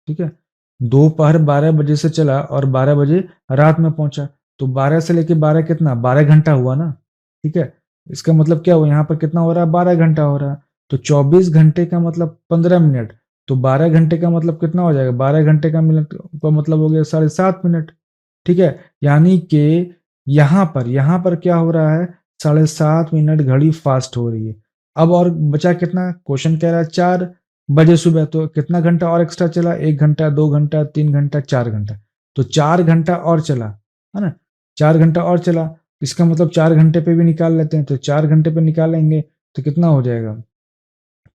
ठीक है। दोपहर 12 बजे से चला और 12 बजे रात में पहुंचा, तो 12 से लेके 12 कितना, 12 घंटा हुआ ना, ठीक है। इसका मतलब क्या हुआ, यहाँ पर कितना हो रहा है, 12 घंटा हो रहा है। तो 24 घंटे का मतलब 15 मिनट, तो 12 घंटे का मतलब कितना हो जाएगा, 12 घंटे का मिनट का मतलब हो गया 7.5 मिनट, ठीक है। यानी कि यहाँ पर क्या हो रहा है, 7.5 मिनट घड़ी फास्ट हो रही है। अब और बचा कितना, क्वेश्चन कह रहा है 4 बजे सुबह, तो कितना घंटा और एक्स्ट्रा चला, 1 घंटा, 2 घंटा, 3 घंटा, 4 घंटा, तो 4 घंटा और चला, है ना, 4 घंटा और चला। इसका मतलब 4 घंटे पे भी निकाल लेते हैं, तो 4 घंटे पे निकालेंगे तो कितना हो जाएगा,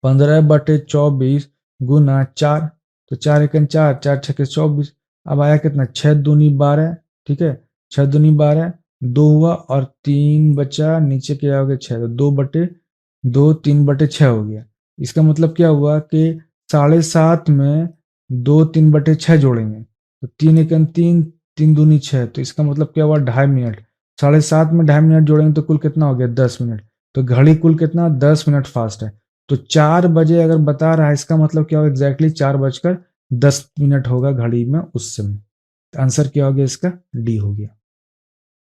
15/24 गुना 4, तो 4 एकन 4, 4 छक्के 24। अब आया कितना, 6 दूनी 12, ठीक है, 6 दूनी 12, 2 हुआ और 3 बचा, नीचे क्या हो गया 6, तो 2/2, 3/6 हो गया। इसका मतलब क्या हुआ कि 7.5 में 2 3/6 जोड़ेंगे, तो 3 एकन 3, 3 दूनी 6, तो इसका मतलब क्या हुआ, 2.5 मिनट। 7.5 में 2.5 मिनट जोड़ेंगे तो कुल कितना हो गया, 10 मिनट। तो घड़ी कुल कितना, 10 मिनट फास्ट है। तो 4 बजे अगर बता रहा है, इसका मतलब क्या होगा, एग्जैक्टली 4 बजकर 10 मिनट होगा घड़ी में उस समय। तो आंसर क्या हो गया इसका, डी हो गया।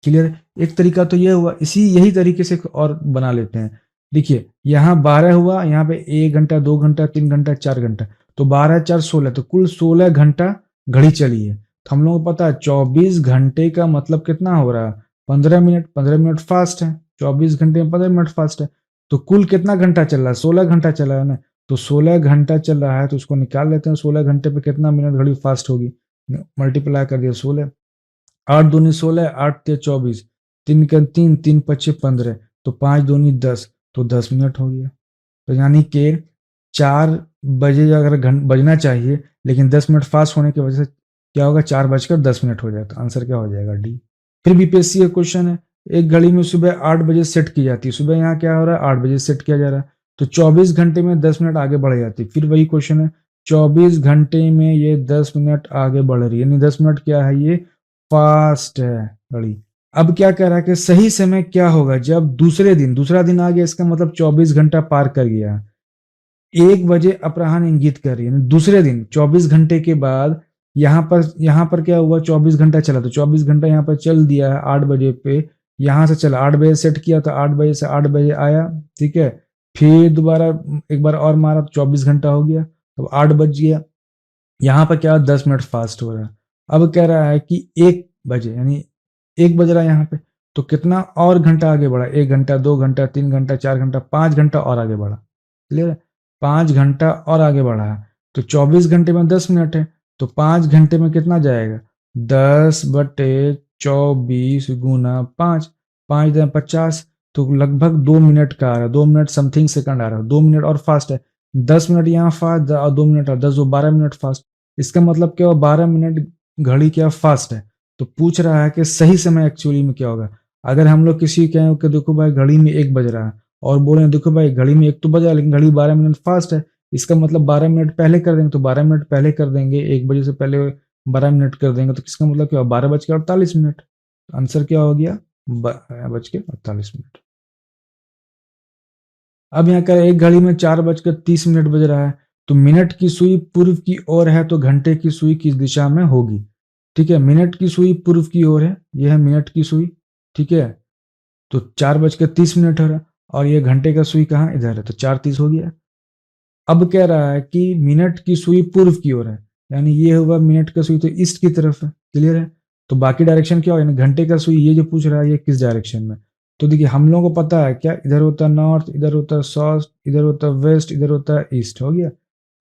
क्लियर। एक तरीका तो ये हुआ, यही तरीके से और बना लेते हैं। देखिए यहाँ 12 हुआ, यहाँ पे 1 घंटा, 2 घंटा, 3 घंटा, 4 घंटा, तो 12 4 16, तो कुल 16 घंटा घड़ी चली है। तो हम लोगों को पता है 24 घंटे का मतलब कितना हो रहा है, 15 मिनट, 15 मिनट फास्ट है, 24 घंटे में 15 मिनट फास्ट है। तो कुल कितना घंटा चल रहा है, 16 घंटा चला है ना, तो 16 घंटा चल रहा है, तो उसको निकाल लेते हैं, 16 घंटे पे कितना मिनट घड़ी फास्ट होगी, मल्टीप्लाई कर दिया 16, 8 दूनी 16, 8 तिया 24, 3 एकन 3, 3 पच्चे 15, तो 5 दूनी 10, तो 10 मिनट हो गया। तो यानी कि 4 बजे अगर बजना चाहिए, लेकिन 10 मिनट फास्ट होने की वजह से क्या होगा, 4 बजकर 10 मिनट हो जाएगा। तो आंसर क्या हो जाएगा, डी। फिर बीपीएससी का क्वेश्चन है, एक घड़ी में सुबह 8 बजे सेट की जाती है, सुबह यहाँ क्या हो रहा है, 8 बजे सेट किया जा रहा है, तो 24 घंटे में 10 मिनट आगे बढ़ जाती है। फिर वही क्वेश्चन है, 24 घंटे में ये 10 मिनट आगे बढ़ रही है, यानी 10 मिनट क्या है, ये फास्ट है घड़ी। अब क्या कह रहा है कि सही समय क्या होगा जब दूसरा दिन आ गया, इसका मतलब 24 घंटा पार कर गया। 1 बजे अपराह्न इंगित कर रही है, दूसरे दिन 24 घंटे के बाद यहाँ पर क्या हुआ, 24 घंटा चला, तो 24 घंटा यहाँ पर चल दिया है 8 बजे पे, यहाँ से चला 8 बजे सेट किया, तो 8 बजे से 8 बजे आया, ठीक है। फिर दोबारा एक बार और मारा तो 24 घंटा हो गया, तो 8 बज गया। यहाँ पर क्या 10 मिनट फास्ट हो रहा है। अब कह रहा है कि 1 बजे, यानी 1 बज रहा है यहाँ पे, तो कितना और घंटा आगे बढ़ा, 1 घंटा, 2 घंटा, 3 घंटा, 4 घंटा, 5 घंटा और आगे बढ़ा। क्लियर है, 5 घंटा और आगे बढ़ा है। तो 24 घंटे में 10 मिनट है, तो 5 घंटे में कितना जाएगा, 10/24 गुना 5, 5×50, तो लगभग 2 मिनट का आ रहा है, 2 मिनट समथिंग सेकंड आ रहा है, 2 मिनट और फास्ट है। 10 मिनट यहाँ फास्ट और 2 मिनट और 10 2 12 मिनट फास्ट। इसका मतलब क्या हुआ, 12 मिनट घड़ी क्या फास्ट है। तो पूछ रहा है कि सही समय एक्चुअली में क्या होगा। अगर हम लोग किसी कहें कि देखो भाई घड़ी में 1 बज रहा है, और बोले देखो भाई घड़ी में 1 तो बजा लेकिन घड़ी 12 मिनट फास्ट है, इसका मतलब 12 मिनट पहले कर देंगे, तो 12 मिनट पहले कर देंगे, 1 बजे से पहले 12 मिनट कर देंगे, तो किसका मतलब क्या, 12 बज के 48 मिनट। आंसर क्या हो गया, 12 बज के 48 मिनट। अब यहाँ कर एक घड़ी में 4 बजकर 30 मिनट बज रहा है, तो मिनट की सुई पूर्व की ओर है, तो घंटे की सुई किस दिशा में होगी। ठीक है, मिनट की सुई पूर्व की ओर है, यह है मिनट की सुई, ठीक है। तो 4:30 हो रहा है, और ये घंटे का सुई कहाँ इधर है, तो 4:30 हो गया। अब कह रहा है कि मिनट की सुई पूर्व की ओर है, यानी ये हुआ मिनट का सुई तो ईस्ट की तरफ है, क्लियर है। तो बाकी डायरेक्शन क्या होगा, यानी घंटे का सुई ये जो पूछ रहा है ये किस डायरेक्शन में। तो देखिए हम लोगों को पता है क्या, इधर होता है नॉर्थ, इधर होता है साउथ, इधर होता है वेस्ट, इधर होता है ईस्ट, हो गया।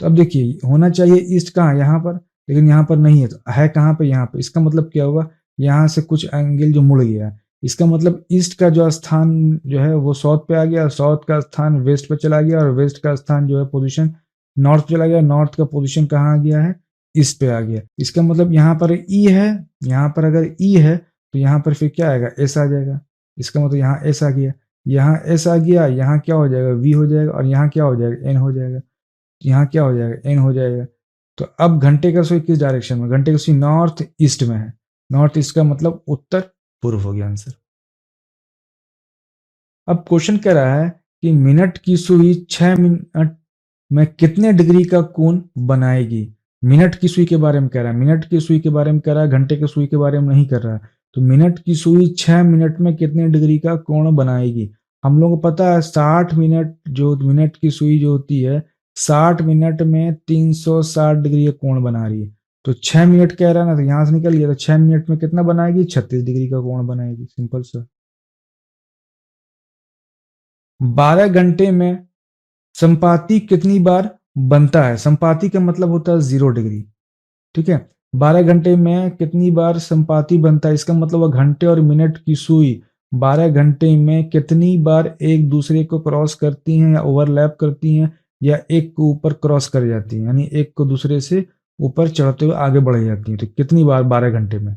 तो अब देखिए होना चाहिए ईस्ट कहाँ, यहाँ पर, लेकिन यहाँ पर नहीं है, तो है कहाँ पे, यहाँ पे। इसका मतलब क्या हुआ, यहाँ से कुछ एंगल जो मुड़ गया है, इसका मतलब ईस्ट का जो स्थान जो है वो साउथ पे आ गया, साउथ का स्थान वेस्ट पे चला गया, और वेस्ट का स्थान जो है पोजीशन नॉर्थ चला गया, नॉर्थ का पोजीशन कहाँ आ गया है, ईस्ट पे आ गया। इसका मतलब यहाँ पर ई है, यहाँ पर अगर ई है तो यहाँ पर फिर क्या आएगा, एस आ जाएगा। इसका मतलब यहाँ एस आ गया, यहाँ एस आ गया, यहाँ क्या हो जाएगा, वी हो जाएगा, और यहाँ क्या हो जाएगा, एन हो जाएगा। यहाँ क्या हो जाएगा, एन हो जाएगा। तो अब घंटे का सुई किस डायरेक्शन में, घंटे का सुई नॉर्थ ईस्ट में है, नॉर्थ ईस्ट का मतलब उत्तर पूर्व हो गया आंसर। अब क्वेश्चन कह रहा है कि मिनट की सुई 6 मिनट में कितने डिग्री का कोण बनाएगी। मिनट की सुई के बारे में कह रहा है, मिनट की सुई के बारे में कह रहा है, घंटे की सुई के बारे में नहीं कर रहा है। तो मिनट की सुई 6 मिनट में कितने डिग्री का कोण बनाएगी। हम लोगों को पता है 60 मिनट, जो मिनट की सुई जो होती है 60 मिनट में 360 डिग्री का कोण बना रही है। तो 6 मिनट कह रहा है ना, तो यहां से निकल गया, तो 6 मिनट में कितना बनाएगी, 36 डिग्री का कोण बनाएगी, सिंपल सा। 12 घंटे में संपाति कितनी बार बनता है। संपाति का मतलब होता है 0 डिग्री, ठीक है। 12 घंटे में कितनी बार संपाति बनता है, इसका मतलब वह घंटे और मिनट की सुई 12 घंटे में कितनी बार एक दूसरे को क्रॉस करती हैं, या ओवरलैप करती हैं, या एक को ऊपर क्रॉस कर जाती हैं, यानी एक को दूसरे से ऊपर चढ़ते हुए आगे बढ़ जाती हैं। तो कितनी बार 12 घंटे में,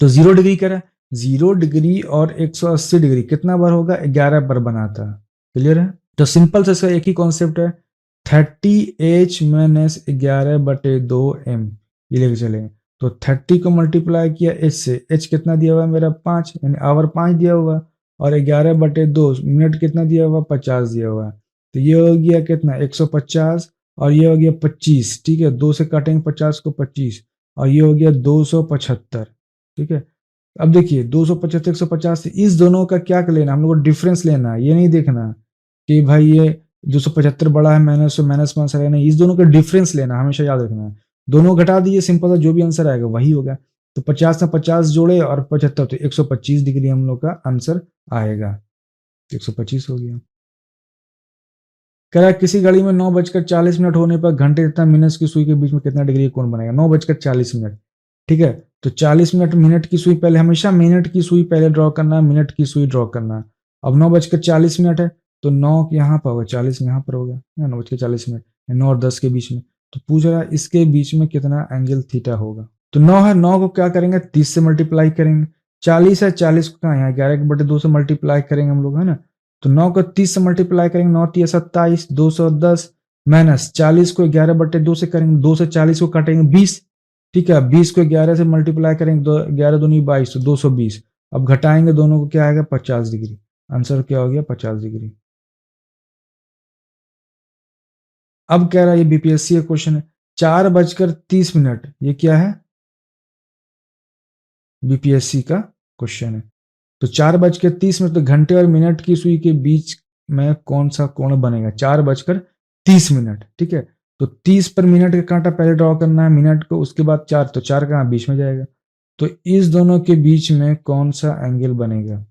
तो 0 डिग्री कह रहा है, 0 डिग्री और 180 डिग्री कितना बार होगा, 11 बार बनाता है, क्लियर है। तो सिंपल से इसका एक ही कॉन्सेप्ट है, 30h-11/2m, ये लेके चलेंगे। तो 30 को मल्टीप्लाई किया h से, h कितना दिया हुआ है मेरा 5, यानी आवर 5 दिया हुआ, और 11/2 मिनट कितना दिया हुआ, 50 दिया हुआ है। तो ये हो गया कितना 150, और ये हो गया 25, ठीक है, 2 से काटेंगे 50 को 25, और ये हो गया 275, ठीक है। अब देखिए 275 150 से इस दोनों का क्या लेना, हम लोग को डिफरेंस लेना है, ये नहीं देखना कि भाई ये 275 बड़ा है माइनस में आंसर है, नहीं, इस दोनों का डिफरेंस लेना, हमेशा याद रखना है। दोनों घटा दिए, सिंपल सा जो भी आंसर आएगा वही होगा। तो 50 में 50 जोड़े और 75, तो 125 डिग्री हम लोग का आंसर आएगा, 125 हो गया। कह रहा है किसी घड़ी में 9:40 होने पर घंटे तथा मिनट की सुई के बीच में कितना डिग्री कोण बनेगा। 9:40, ठीक है। तो 40 मिनट, मिनट की सुई पहले, हमेशा मिनट की सुई पहले ड्रॉ करना है, मिनट की सुई ड्रॉ करना है। अब 9:40 है, तो 9 यहाँ पर होगा, 40 यहाँ पर होगा, 9:40, 9 और 10 के बीच में। तो पूछ रहा है इसके बीच में कितना एंगल थीटा होगा। तो 9 है, 9 को क्या करेंगे, 30 से मल्टीप्लाई करेंगे। 40 है, 40 को कहाँ, यहाँ 11/2 से मल्टीप्लाई करेंगे हम लोग, है ना। तो 9 को 30 से मल्टीप्लाई करेंगे, 9 तिया 27, 210 माइनस 40 को 11/2 से करेंगे, 2 से 40 को काटेंगे 20, ठीक है। 20 को 11 से मल्टीप्लाई करेंगे, 11 दूनी 22, तो 220। अब घटाएंगे दोनों को, क्या आएगा, 50 डिग्री। आंसर क्या हो गया, 50 डिग्री। अब कह रहा है ये बीपीएससी का क्वेश्चन है, 4:30, ये क्या है, बीपीएससी का क्वेश्चन है। तो 4:30, तो घंटे और मिनट की सुई के बीच में कौन सा कोण बनेगा, 4:30, ठीक है। तो 30 पर मिनट का कांटा पहले ड्रॉ करना है, मिनट को, उसके बाद 4, तो 4 कहाँ बीच में जाएगा। तो इस दोनों के बीच में कौन सा एंगल बनेगा।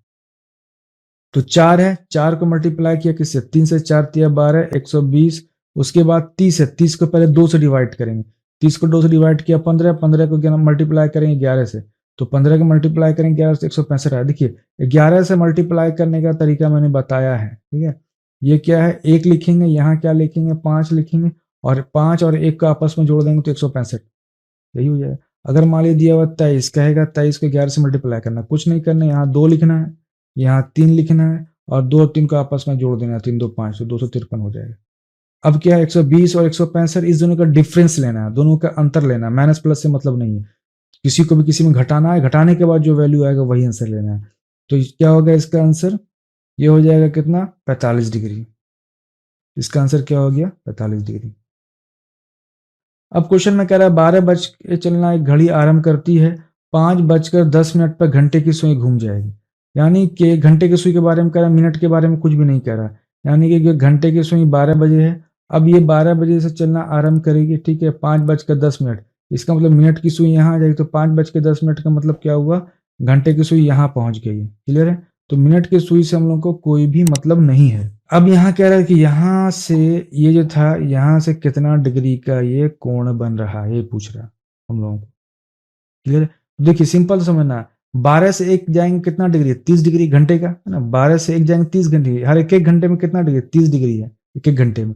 तो 4 है, 4 को मल्टीप्लाई किया किससे, 3 से 4 तिया 12, 120। उसके बाद 30 है, 30 को पहले 2 से डिवाइड करेंगे, 30 को 2 से डिवाइड किया 15, 15 को मल्टीप्लाई करेंगे 11 से, तो 15 को मल्टीप्लाई करेंगे 11 से, 165 है। देखिए 11 से मल्टीप्लाई करने का तरीका मैंने बताया है, ठीक है। ये क्या है, 1 लिखेंगे, यहाँ क्या लिखेंगे, 5 लिखेंगे, और 5 और 1 को आपस में जोड़ देंगे तो 165, यही हो जाएगा। अगर मान लीजिए दिया हुआ 23, कहेगा 23 को 11 से मल्टीप्लाई करना, कुछ नहीं करना, यहाँ 2 लिखना है, यहाँ 3 लिखना है, और 2 और 3 को आपस में जोड़ देना है, 3 2 5, तो 253 हो जाएगा। अब क्या है, 120 और 165, इस दोनों का डिफरेंस लेना है, दोनों का अंतर लेना है, माइनस प्लस से मतलब नहीं है। किसी को भी किसी में घटाना है, घटाने के बाद जो वैल्यू आएगा वही आंसर लेना है। तो क्या होगा इसका आंसर, ये हो जाएगा कितना, 45 डिग्री। इसका आंसर क्या हो गया, 45 डिग्री। अब क्वेश्चन में कह रहा है 12 बज के चलना एक घड़ी आरंभ करती है, 5:10 पर घंटे की सुई घूम जाएगी। यानी कि घंटे की सुई के बारे में कह रहा है, मिनट के बारे में कुछ भी नहीं कह रहा। यानी कि घंटे की सुई 12 बजे है, अब ये 12 बजे से चलना आरंभ करेगी, ठीक है, 5:10। इसका मतलब मिनट की सुई यहाँ आ जाएगी, तो 5:10 का मतलब क्या हुआ, घंटे की सुई यहाँ पहुंच गई है। क्लियर है? तो मिनट की सुई से हम लोग को कोई भी मतलब नहीं है। अब यहाँ कह रहा है कि यहाँ से ये जो था, यहाँ से कितना डिग्री का ये कोण बन रहा है, ये पूछ रहा हम लोगों को। क्लियर है? देखिए सिंपल समझना, 12 से 1 जाएंगे कितना डिग्री है, 30 डिग्री घंटे का है ना। 12 से 1 जाएंगे 30 घंटे, हर एक एक घंटे में कितना डिग्री, 30 डिग्री है एक एक घंटे में।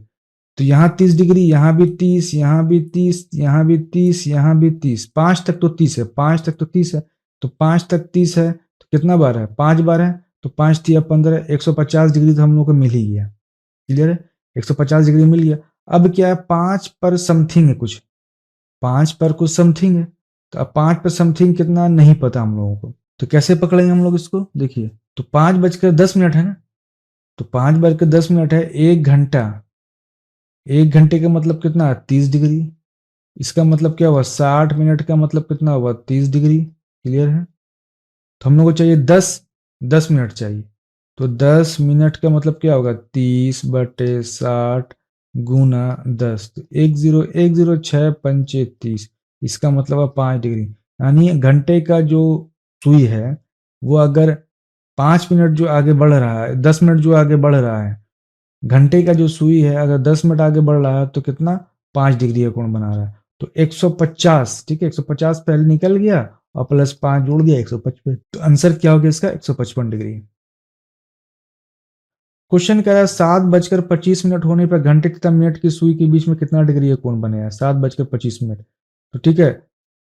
तो यहाँ 30 डिग्री, यहाँ भी 30, यहाँ भी 30, यहाँ भी 30, यहाँ भी 30, 5 तक तो 30 है, 5 तक तो 30 है। तो 5 तक 30 है, तो कितना बार है, 5 बार है, तो 5 तिया 15, 150 डिग्री तो हम लोग को मिल ही गया। क्लियर है? 150 डिग्री मिल गया। अब क्या है, 5 पर समथिंग है कुछ, 5 पर कुछ समथिंग है। तो अब 5 पर समथिंग कितना नहीं पता हम लोगों को, तो कैसे पकड़ेंगे हम लोग इसको, देखिए तो 5:10 है ना, तो 5:10 है, 1 घंटा, 1 घंटे का मतलब कितना, 30 डिग्री। इसका मतलब क्या हुआ, 60 मिनट का मतलब कितना हुआ, 30 डिग्री। क्लियर है? तो हम लोग को चाहिए 10 मिनट चाहिए। तो 10 मिनट का मतलब क्या होगा, 30/60 गुना 10, तो 1010×6 × 5 = 30। इसका मतलब है 5 डिग्री। यानी घंटे का जो सुई है वो अगर 5 मिनट जो आगे बढ़ रहा है, 10 मिनट जो आगे बढ़ रहा है, घंटे का जो सुई है अगर 10 मिनट आगे बढ़ रहा है तो कितना, 5 डिग्री का कोण बना रहा है। तो 150, ठीक है, 150 पहले निकल गया और +5 जोड़ दिया, 155। तो आंसर क्या हो गया इसका, 155 डिग्री। क्वेश्चन कह रहा है 7:25 होने पर घंटे तथा मिनट की सुई के बीच में कितना डिग्री का कोण बनेगा, 7:25। तो ठीक है,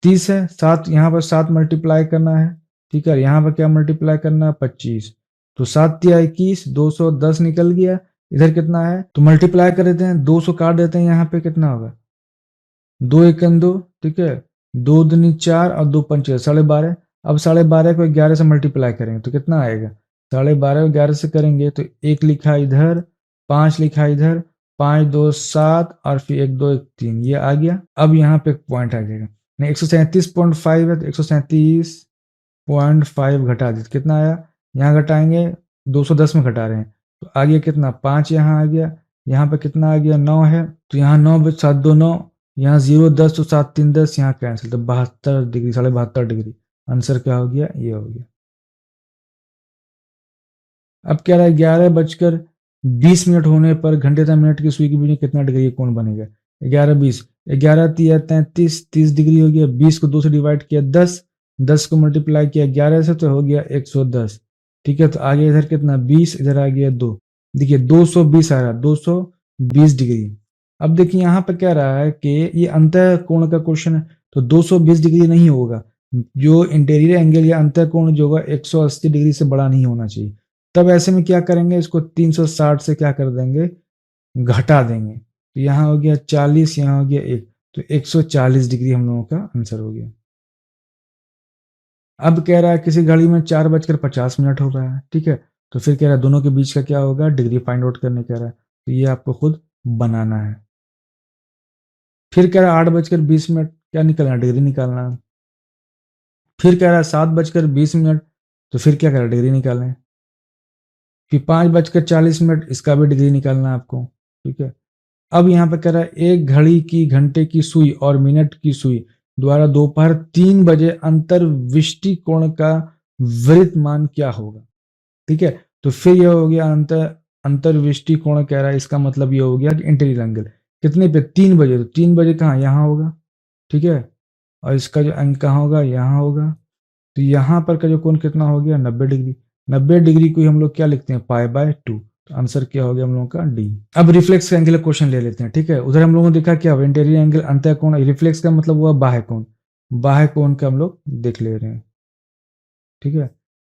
30 है, 7 यहाँ पर 7 मल्टीप्लाई करना है, ठीक है, यहाँ पर क्या मल्टीप्लाई करना है, 25। तो 7 तिया 21, 210 निकल गया। इधर कितना है, तो मल्टीप्लाई कर देते हैं, 200 काट देते हैं, यहाँ पे कितना होगा, 2 × 2, ठीक है, 2×2 = 4 और 2×5 = 12.5। अब 12.5 को 11 से मल्टीप्लाई करेंगे तो कितना आएगा, 12.5 को 11 से करेंगे तो 1 लिखा इधर, 5 लिखा इधर, 5 2 7 और फिर 1 2 1 3, ये आ गया। अब यहाँ पे पॉइंट आ जाएगा, नहीं 137.5 है तो 137.5 घटा दीजिए, कितना आया, यहाँ घटाएंगे 210 में घटा रहे हैं, तो आ गया कितना, 5 यहाँ आ गया, यहाँ पे कितना आ गया, 9 है, तो यहाँ 9 7 2 9, यहाँ 0 10 तो 7 3 10, यहाँ कैंसिल, तो 72 डिग्री, 72.5 डिग्री। आंसर क्या हो गया, ये हो गया। अब क्या रहा है, 11:20 होने पर घंटे तथा मिनट की सुई के बीच में कितना डिग्री का कोण बनेगा, 11:20, 11 तिया 33, 30 डिग्री हो गया। 20 को 2 से डिवाइड किया 10, 10 को मल्टीप्लाई किया 11 से तो हो गया 110। ठीक है, तो आगे इधर कितना 20, इधर आ गया 2, देखिए 220 आ रहा है, 220 डिग्री। अब देखिए यहाँ पे क्या रहा है कि ये अंतः कोण का क्वेश्चन है, तो 220 डिग्री नहीं होगा, जो इंटीरियर एंगल या अंतः कोण जो होगा 180 डिग्री से बड़ा नहीं होना चाहिए। तब ऐसे में क्या करेंगे, इसको 360 से क्या कर देंगे, घटा देंगे, तो यहाँ हो गया 40, यहाँ हो गया 1, तो 140 डिग्री हम लोगों का आंसर हो गया। अब कह रहा है किसी घड़ी में 4:50 हो रहा है, ठीक है, तो फिर कह रहा है दोनों के बीच का क्या होगा, डिग्री फाइंड आउट करने कह रहा है, तो ये आपको खुद बनाना है। फिर कह रहा है 8:20 क्या निकालना, डिग्री निकालना है। फिर कह रहा है 7:20, तो फिर क्या कह रहा है, डिग्री निकालना है। फिर 5:40, इसका भी डिग्री निकालना है आपको, ठीक है। अब यहाँ पे कह रहा है एक घड़ी की घंटे की सुई और मिनट की सुई द्वारा दोपहर 3 बजे अंतर्विष्टि कोण का वृत्त मान क्या होगा, ठीक है। तो फिर यह हो गया अंतर्विष्टि कोण कह रहा है, इसका मतलब ये हो गया कि इंटीरियर एंगल कितने पे, 3 बजे, तो 3 बजे कहाँ, यहाँ होगा, ठीक है, और इसका जो अंक कहाँ होगा, यहाँ होगा। तो यहाँ पर का जो कोण कितना हो गया, 90 डिग्री। 90 डिग्री को हम लोग क्या लिखते हैं, π/2। तो आंसर क्या हो गया हम लोगों का, डी। अब रिफ्लेक्स का एंगल क्वेश्चन ले लेते हैं, ठीक है। उधर हम लोगों ने देखा क्या, इंटीरियर एंगल, अंतः कोण, रिफ्लेक्स का मतलब हुआ बाह्य कोण, बाह्य कोण का हम लोग देख ले रहे हैं, ठीक है।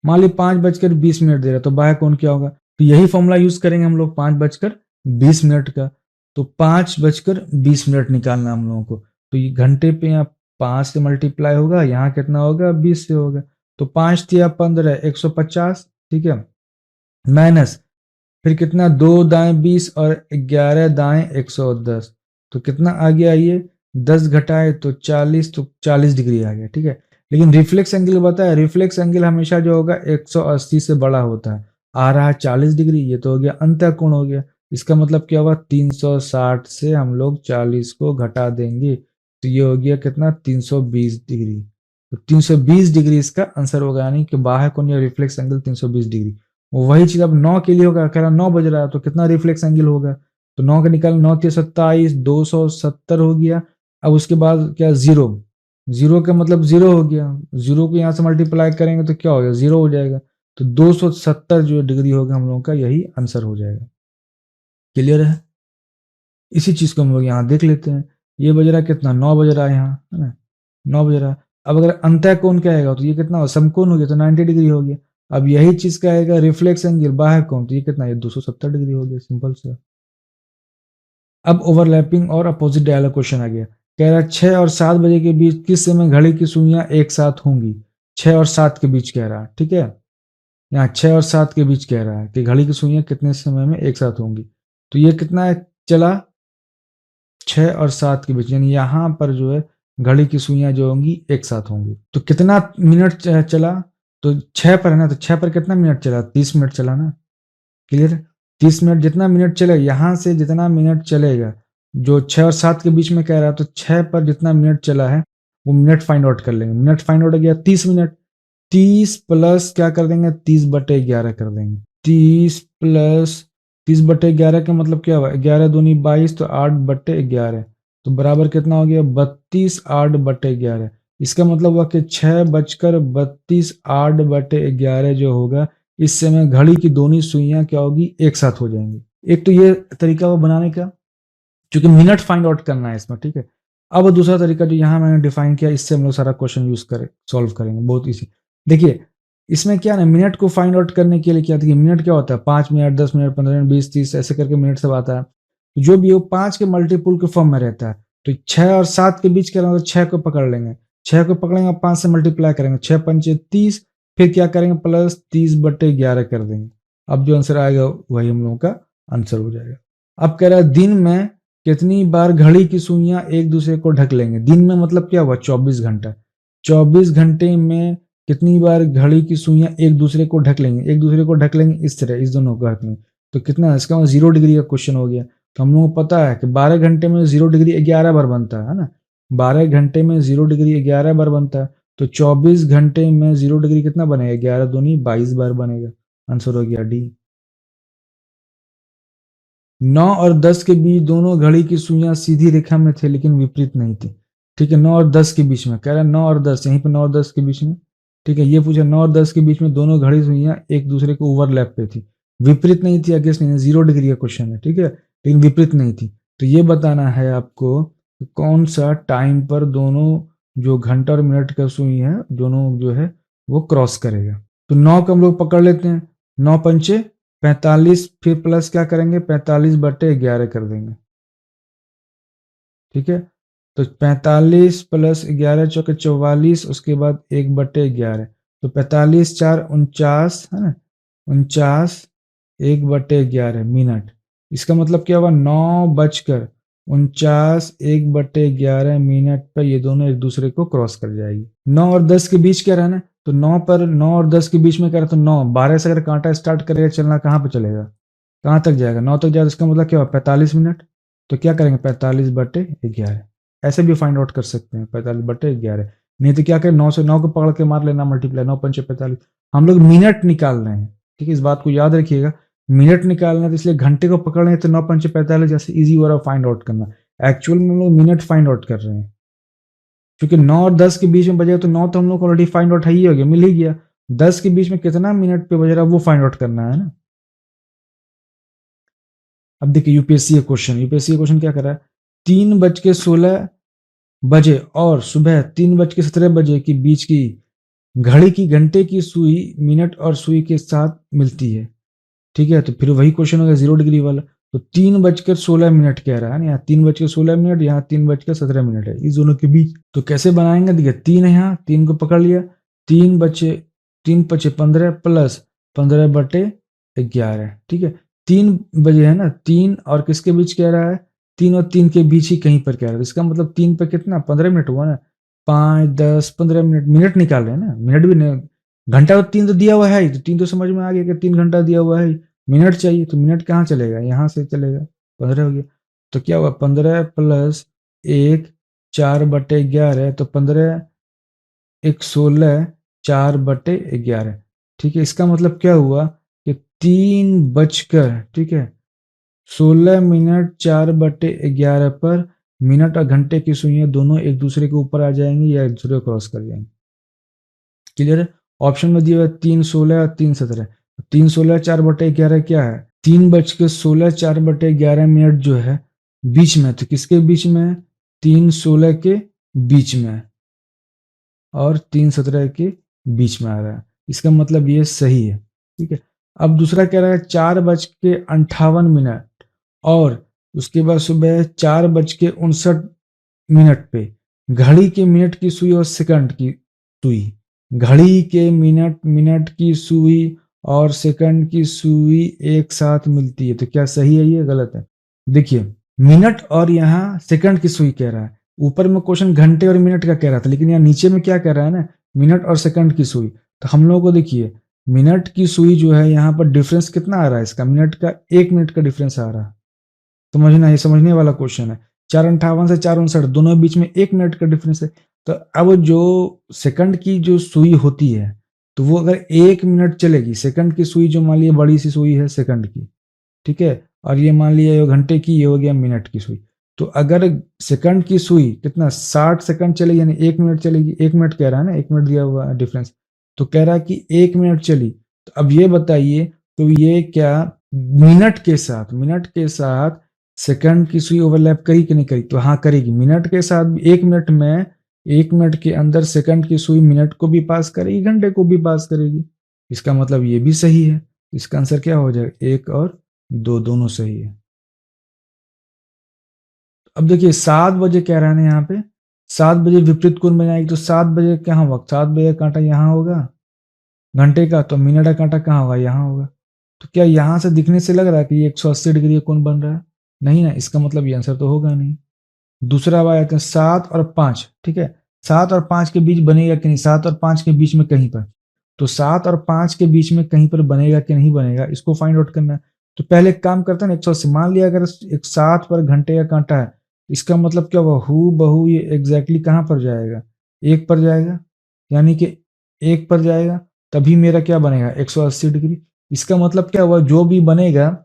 मान ली 5:20 दे रहा है, तो बाह्य कोण क्या होगा, तो यही फॉर्मूला यूज करेंगे हम लोग, 5:20 का। तो 5:20 निकालना हम लोगों को, तो ये घंटे पे यहाँ 5 से मल्टीप्लाई होगा, यहाँ कितना होगा, 20 से होगा, तो 5 तिया 15, 150, ठीक है, माइनस फिर कितना, 2 दाएं 20 और 11 दाएं 110, तो कितना आ गया ये, 10 घटाए तो 40, तो 40 डिग्री आ गया, ठीक है। लेकिन रिफ्लेक्स एंगल बताया, रिफ्लेक्स एंगल हमेशा जो होगा 180 से बड़ा होता है। आ रहा है 40 डिग्री, ये तो हो गया अंतः कोण हो गया। इसका मतलब क्या होगा, 360 से हम लोग 40 को घटा देंगे तो ये हो गया कितना, 320 डिग्री। तो 320 डिग्री इसका आंसर होगा, यानी कि बाह्य कोण या रिफ्लेक्स एंगल 320 डिग्री। वही चीज अब 9 के लिए होगा, कह रहा 9 बज रहा है तो कितना रिफ्लेक्स एंगल होगा, तो 9 का निकाल, 9 के 27, 270 हो गया। अब उसके बाद क्या, जीरो, जीरो का मतलब जीरो हो गया, जीरो को यहाँ से मल्टीप्लाई करेंगे तो क्या हो गया, जीरो हो जाएगा। तो 270 जो डिग्री होगा हम लोगों का, यही आंसर हो जाएगा। क्लियर है? इसी चीज को हम लोग यहाँ देख लेते हैं। ये बज रहा है कितना, 9 बज रहा है यहाँ, है ना, 9 बज रहा है। अब अगर अंतः कोण क्या आएगा तो ये कितना हो, समकोण हो गया तो 90 डिग्री हो गया। अब यही चीज क्या आएगा, रिफ्लेक्स एंगल बाह्य कोण, तो ये कितना, ये 270 डिग्री हो गया, सिंपल सा। अब ओवरलैपिंग और अपोजिट डायलॉग क्वेश्चन आ गया। कह रहा है 6 और 7 बजे के बीच किस समय घड़ी की सुइयां एक साथ होंगी। 6 और 7 के बीच कह रहा है, ठीक है। यहाँ 6 और 7 के बीच कह रहा है कि घड़ी की सुइयां कितने समय में एक साथ होंगी। तो ये कितना है, चला 6 और 7 के बीच, यानी यहाँ पर जो है घड़ी की सुइयां जो होंगी एक साथ होंगी। तो कितना मिनट चला, तो 6 पर है ना, तो 6 पर कितना मिनट चला, 30 मिनट चला ना। क्लियर? 30 मिनट, जितना मिनट चलेगा यहाँ से, जितना मिनट चलेगा, जो 6 और 7 के बीच में कह रहा है, तो 6 पर जितना मिनट चला है वो मिनट फाइंड आउट कर लेंगे। मिनट फाइंड आउट हो गया 30 मिनट, 30 प्लस क्या कर देंगे, 30/11 कर देंगे। 30 का मतलब क्या हुआ, 11 दूनी 22, तो 8/11, तो बराबर कितना हो गया, 32, 8/11। इसका मतलब हुआ कि 6:32, 8/11 जो होगा, इस समय घड़ी की दोनों सुइयां क्या होगी, एक साथ हो जाएंगी। एक तो ये तरीका वो बनाने का, क्योंकि मिनट फाइंड आउट करना है इसमें, ठीक है। अब दूसरा तरीका जो यहाँ मैंने डिफाइन किया, इससे हम लोग सारा क्वेश्चन यूज करें, सॉल्व करेंगे, बहुत इजी। देखिए इसमें क्या ना, मिनट को फाइंड आउट करने के लिए क्या, देखिए मिनट क्या होता है, 5 मिनट, 10 मिनट, 15 मिनट, 20, 30 ऐसे करके मिनट सब आता है। जो भी हो 5 के मल्टीपुल के फॉर्म में रहता है। तो 6 और 7 के बीच क्या, 6 को पकड़ लेंगे, 6 को पकड़ेंगे, 5 से मल्टीप्लाई करेंगे, 6×5 = 30, फिर क्या करेंगे, प्लस 30/11 कर देंगे। अब जो आंसर आएगा वही हम लोगों का आंसर हो जाएगा। अब कह रहा है दिन में कितनी बार घड़ी की सुइयां एक दूसरे को ढक लेंगे। दिन में मतलब क्या हुआ, 24 घंटा। 24 घंटे में कितनी बार घड़ी की सुइयां एक दूसरे को ढक लेंगे, एक दूसरे को ढक लेंगे इस तरह, इस दोनों का हाथ में। तो कितना, इसका मतलब 0 डिग्री का क्वेश्चन हो गया। तो हम लोगों को पता है कि 12 घंटे में 0 डिग्री 11 बार बनता है ना। 12 घंटे में 0 डिग्री 11 बार बनता है। तो 24 घंटे में 0 डिग्री कितना बनेगा, 11 दूनी 22 बार बनेगा। आंसर हो गया डी। 9 और 10 के बीच दोनों घड़ी की सुइयां सीधी रेखा में थे लेकिन विपरीत नहीं थी। ठीक है, 9 और 10 के बीच में कह रहा है, 9 और 10, यहीं पे 9 और 10 के बीच में। ठीक है, ये पूछा 9 और 10 के बीच में दोनों घड़ी सुइयां एक दूसरे को ओवरलैप पे थी, विपरीत नहीं थी, अगेंस्ट नहीं, 0 डिग्री का क्वेश्चन है, ठीक है, लेकिन विपरीत नहीं थी। तो ये बताना है आपको कि कौन सा टाइम पर दोनों जो घंटा और मिनट का सुई है दोनों जो है वो क्रॉस करेगा। तो 9 को हम लोग पकड़ लेते हैं, 9×5 = 45, फिर प्लस क्या करेंगे, 45/11 कर देंगे। ठीक है, तो 45 प्लस 11 चौके 44, उसके बाद 1/11, तो 45 4 49, है ना, 49, 1/11 मिनट। इसका मतलब क्या हुआ, 9:49, 1/11 मिनट पर ये दोनों एक दूसरे को क्रॉस कर जाएगी। 9 और 10 के बीच क्या रहना, तो 9 पर, 9 और 10 के बीच में क्या रहता, तो 9, 12 से अगर कांटा स्टार्ट करेगा चलना, कहाँ पे चलेगा, कहाँ तक जाएगा, 9 तक जाएगा। इसका मतलब क्या हुआ, 45 मिनट। तो क्या करेंगे, 45/11, ऐसे भी फाइंड आउट कर सकते हैं, 45/11। नहीं तो क्या करें, 9 से 9 को पकड़ के मार लेना मल्टीप्लाई, 9×5 = 45। हम लोग मिनट निकाल रहे हैं, ठीक है, इस बात को याद रखिएगा, मिनट निकालना है, तो इसलिए घंटे को पकड़ रहे हैं, तो 9×5 = 45 जैसे इजी हो रहा है फाइंड आउट करना। एक्चुअल में हम लोग मिनट फाइंड आउट कर रहे हैं, क्योंकि 9 और 10 के बीच में बजेगा, तो 9 तो हम लोग को ऑलरेडी फाइंड आउट है ही, हो गया, मिल ही गया। 10 के बीच में कितना मिनट पे बज रहा है वो फाइंड आउट करना है ना। अब देखिए यूपीएससी का क्वेश्चन, यूपीएससी का क्वेश्चन क्या कर रहा है, 3:16 और सुबह 3:17 के बीच की घड़ी की घंटे की सुई मिनट और सुई के साथ मिलती है। ठीक है, तो फिर वही क्वेश्चन हो गया 0 डिग्री वाला। तो 3:16 कह रहा है ना, यहाँ 3:16, यहाँ 3:17 है, इस दोनों के बीच। तो कैसे बनाएंगे, देखिए 3 है, यहाँ 3 को पकड़ लिया, 3×5 = 15 प्लस 15/11, ठीक है। 3 बजे है ना, 3 और किसके बीच कह रहा है, 3 और 3 के बीच ही कहीं पर कह रहा है, इसका मतलब 3 पे कितना, 15 मिनट हुआ ना, 5, 10, 15 मिनट, मिनट निकाल रहे हैं ना, मिनट भी नहीं, घंटा तो 3 तो दिया हुआ है, तो 3 तो समझ में आ गया कि 3 घंटा दिया हुआ है, मिनट चाहिए तो मिनट कहाँ चलेगा, यहाँ से चलेगा, 15 हो गया। तो क्या हुआ, 15 प्लस 1 4/11, तो 15 1 16 4/11। ठीक है, इसका मतलब क्या हुआ कि 3 बजकर, ठीक है, 16 मिनट 4/11 पर मिनट और घंटे की सुइयां दोनों एक दूसरे के ऊपर आ जाएंगी या एक दूसरे को क्रॉस कर जाएंगी। क्लियर है। ऑप्शन में दिया हुआ 3 16 और 3 17। 3 16 4/11 क्या है, 3 बज के 16 4/11 जो है बीच में, तो किसके बीच में है, 3 16 के बीच में है और 3 17 के बीच में आ रहा है, इसका मतलब ये सही है। ठीक है, अब दूसरा कह रहा है 4 बज के 58 मिनट और उसके बाद सुबह 4 बज के 59 मिनट पे घड़ी के मिनट की सुई और सेकंड की सुई, घड़ी के मिनट मिनट की सुई और सेकंड की सुई एक साथ मिलती है, तो क्या सही है ये गलत है। देखिए, मिनट और यहाँ सेकंड की सुई कह रहा है, ऊपर में क्वेश्चन घंटे और मिनट का कह रहा था, लेकिन यहाँ नीचे में क्या कह रहा है ना, मिनट और सेकंड की सुई। तो हम लोगों को देखिए, मिनट की सुई जो है यहाँ पर डिफरेंस कितना आ रहा है, इसका मिनट का 1 मिनट का डिफरेंस आ रहा है। समझना, ये समझने वाला क्वेश्चन है। 4 58 से 4 59 दोनों के बीच में 1 मिनट का डिफरेंस है। तो अब जो सेकंड की जो सुई होती है, तो वो अगर 1 मिनट चलेगी, सेकंड की सुई जो मान लिया बड़ी सी सुई है सेकंड की, ठीक है, और ये मान लिया ये घंटे की, ये हो गया मिनट की सुई। तो अगर सेकंड की सुई कितना 60 सेकंड चलेगी, यानी 1 मिनट चलेगी, 1 मिनट कह रहा है ना, 1 मिनट दिया हुआ है डिफरेंस, तो कह रहा है कि 1 मिनट चली। तो अब ये बताइए, तो ये क्या मिनट के साथ सेकंड की सुई ओवरलैप करी कि नहीं करी, तो हाँ करेगी। मिनट के साथ 1 मिनट में, 1 मिनट के अंदर सेकंड की सुई मिनट को भी पास करेगी, घंटे को भी पास करेगी, इसका मतलब ये भी सही है। इसका आंसर क्या हो जाएगा, 1 और 2 दोनों सही है। अब देखिए 7 बजे कह रहा है ना, यहाँ पे 7 बजे विपरीत कोण बनाएगी, तो 7 बजे कहाँ वक्त, 7 बजे का कांटा यहाँ होगा घंटे का, तो मिनट का कांटा कहाँ होगा, यहाँ होगा। तो क्या यहाँ से दिखने से लग रहा है कि ये 180 डिग्री का कोण बन रहा है, नहीं ना, इसका मतलब ये आंसर तो होगा नहीं। दूसरा बात आते हैं 7 और 5, ठीक है, 7 और 5 के बीच बनेगा कि नहीं, 7 और 5 के बीच में कहीं पर, तो 7 और 5 के बीच में कहीं पर बनेगा कि नहीं बनेगा, इसको फाइंड आउट करना है। तो पहले एक काम करते हैं ना, 180 मान लिया, अगर एक 7 पर घंटे का कांटा है, इसका मतलब क्या हुआ, हु बहू ये एग्जैक्टली कहाँ पर जाएगा, 1 पर जाएगा, यानी कि 1 पर जाएगा, तभी मेरा क्या बनेगा 180 डिग्री। इसका मतलब क्या हुआ, जो भी बनेगा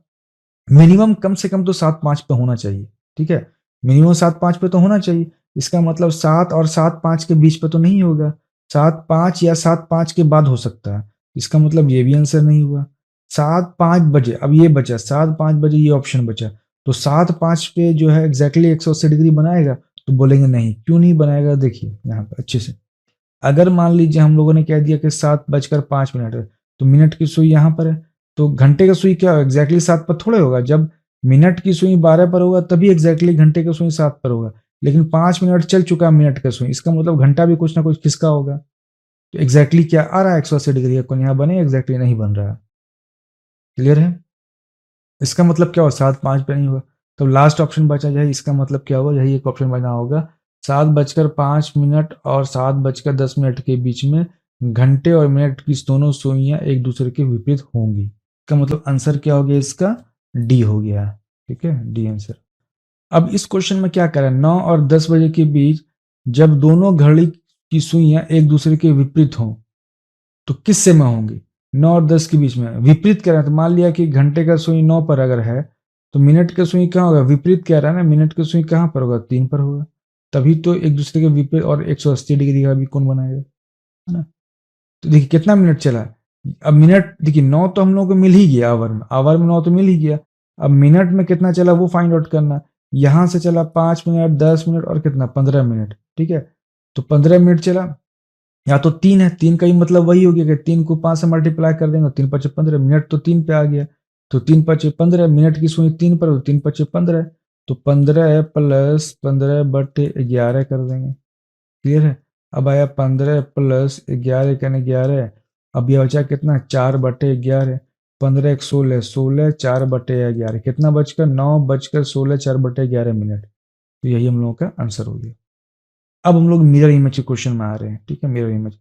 मिनिमम कम से कम तो 7 5 पे होना चाहिए, ठीक है, मिनिमम 7 5 पे तो होना चाहिए। इसका मतलब 7 और 7 5 के बीच पे तो नहीं होगा, 7 5 या 7 5 के बाद हो सकता है, इसका मतलब ये भी आंसर नहीं हुआ। 7 5 बजे, अब ये बचा 7 5 बजे, ये ऑप्शन बचा, तो 7 5 पे जो है एग्जैक्टली 180 डिग्री बनाएगा, तो बोलेंगे नहीं, क्यों नहीं बनाएगा, देखिए यहाँ पे अच्छे से। अगर मान लीजिए हम लोगों ने कह दिया कि 7 बजकर 5 मिनट है, तो मिनट की सुई यहाँ पर है, तो घंटे का सुई क्या एग्जैक्टली 7 पर थोड़े होगा, जब मिनट की सुई 12 पर होगा तभी एग्जैक्टली घंटे का सुई 7 पर होगा, लेकिन 5 मिनट चल चुका मिनट का सुई, इसका मतलब घंटा भी कुछ ना कुछ खिसका होगा। तो एग्जैक्टली क्या आ रहा है, 180 डिग्री का कोण यहाँ बने, एग्जैक्टली नहीं बन रहा है। क्लियर है, इसका मतलब क्या हुआ, 7 5 पे नहीं हुआ, तो लास्ट ऑप्शन बचा जाए, इसका मतलब क्या होगा, यही एक ऑप्शन बना होगा, 7 बजकर 5 मिनट और 7 बजकर 10 मिनट के बीच में घंटे और मिनट की दोनों सुइयां एक दूसरे के विपरीत होंगी। इसका मतलब आंसर क्या हो गया, इसका डी हो गया। ठीक है, डी आंसर। अब इस क्वेश्चन में क्या करें, 9 और 10 बजे के बीच जब दोनों घड़ी की सुइयां एक दूसरे के विपरीत हों, तो किस समय होंगी, 9 और 10 के बीच में विपरीत कह रहा है, तो मान लिया कि घंटे का सुई 9 पर अगर है, तो मिनट का सुई कहाँ होगा, विपरीत कह रहा है ना, मिनट का सुई कहाँ पर होगा, 3 पर होगा, तभी तो एक दूसरे के विपरीत और 180 डिग्री का भी कोण बनाएगा, है ना। तो देखिए कितना मिनट चला, अब मिनट देखिए 9 तो हम लोगों को मिल ही गया, आवर में 9 तो मिल ही गया, अब मिनट में कितना चला वो फाइंड आउट करना। यहां से चला 5 मिनट, 10 मिनट और कितना 15 मिनट, ठीक है, तो 15 मिनट चला, या तो 3 है, 3 का ही मतलब वही हो गया कि 3 को 5 से मल्टीप्लाई कर देंगे, 3 5 15 मिनट, तो 3 पे आ गया, तो 3 5 15 मिनट की सुई 3 पर, तो 3 5 15, तो 15 प्लस 15/11 कर देंगे। क्लियर है, अब आया 15 प्लस 11 यानी 11, अब यह बचा कितना 4/11, 15 1 16, 16 4/11, कितना बचकर 9 बजकर 16 4/11 मिनट, तो यही हम लोगों का आंसर हो गया। अब हम लोग मिरर इमेज के क्वेश्चन में आ रहे हैं, ठीक है। मिरर इमेज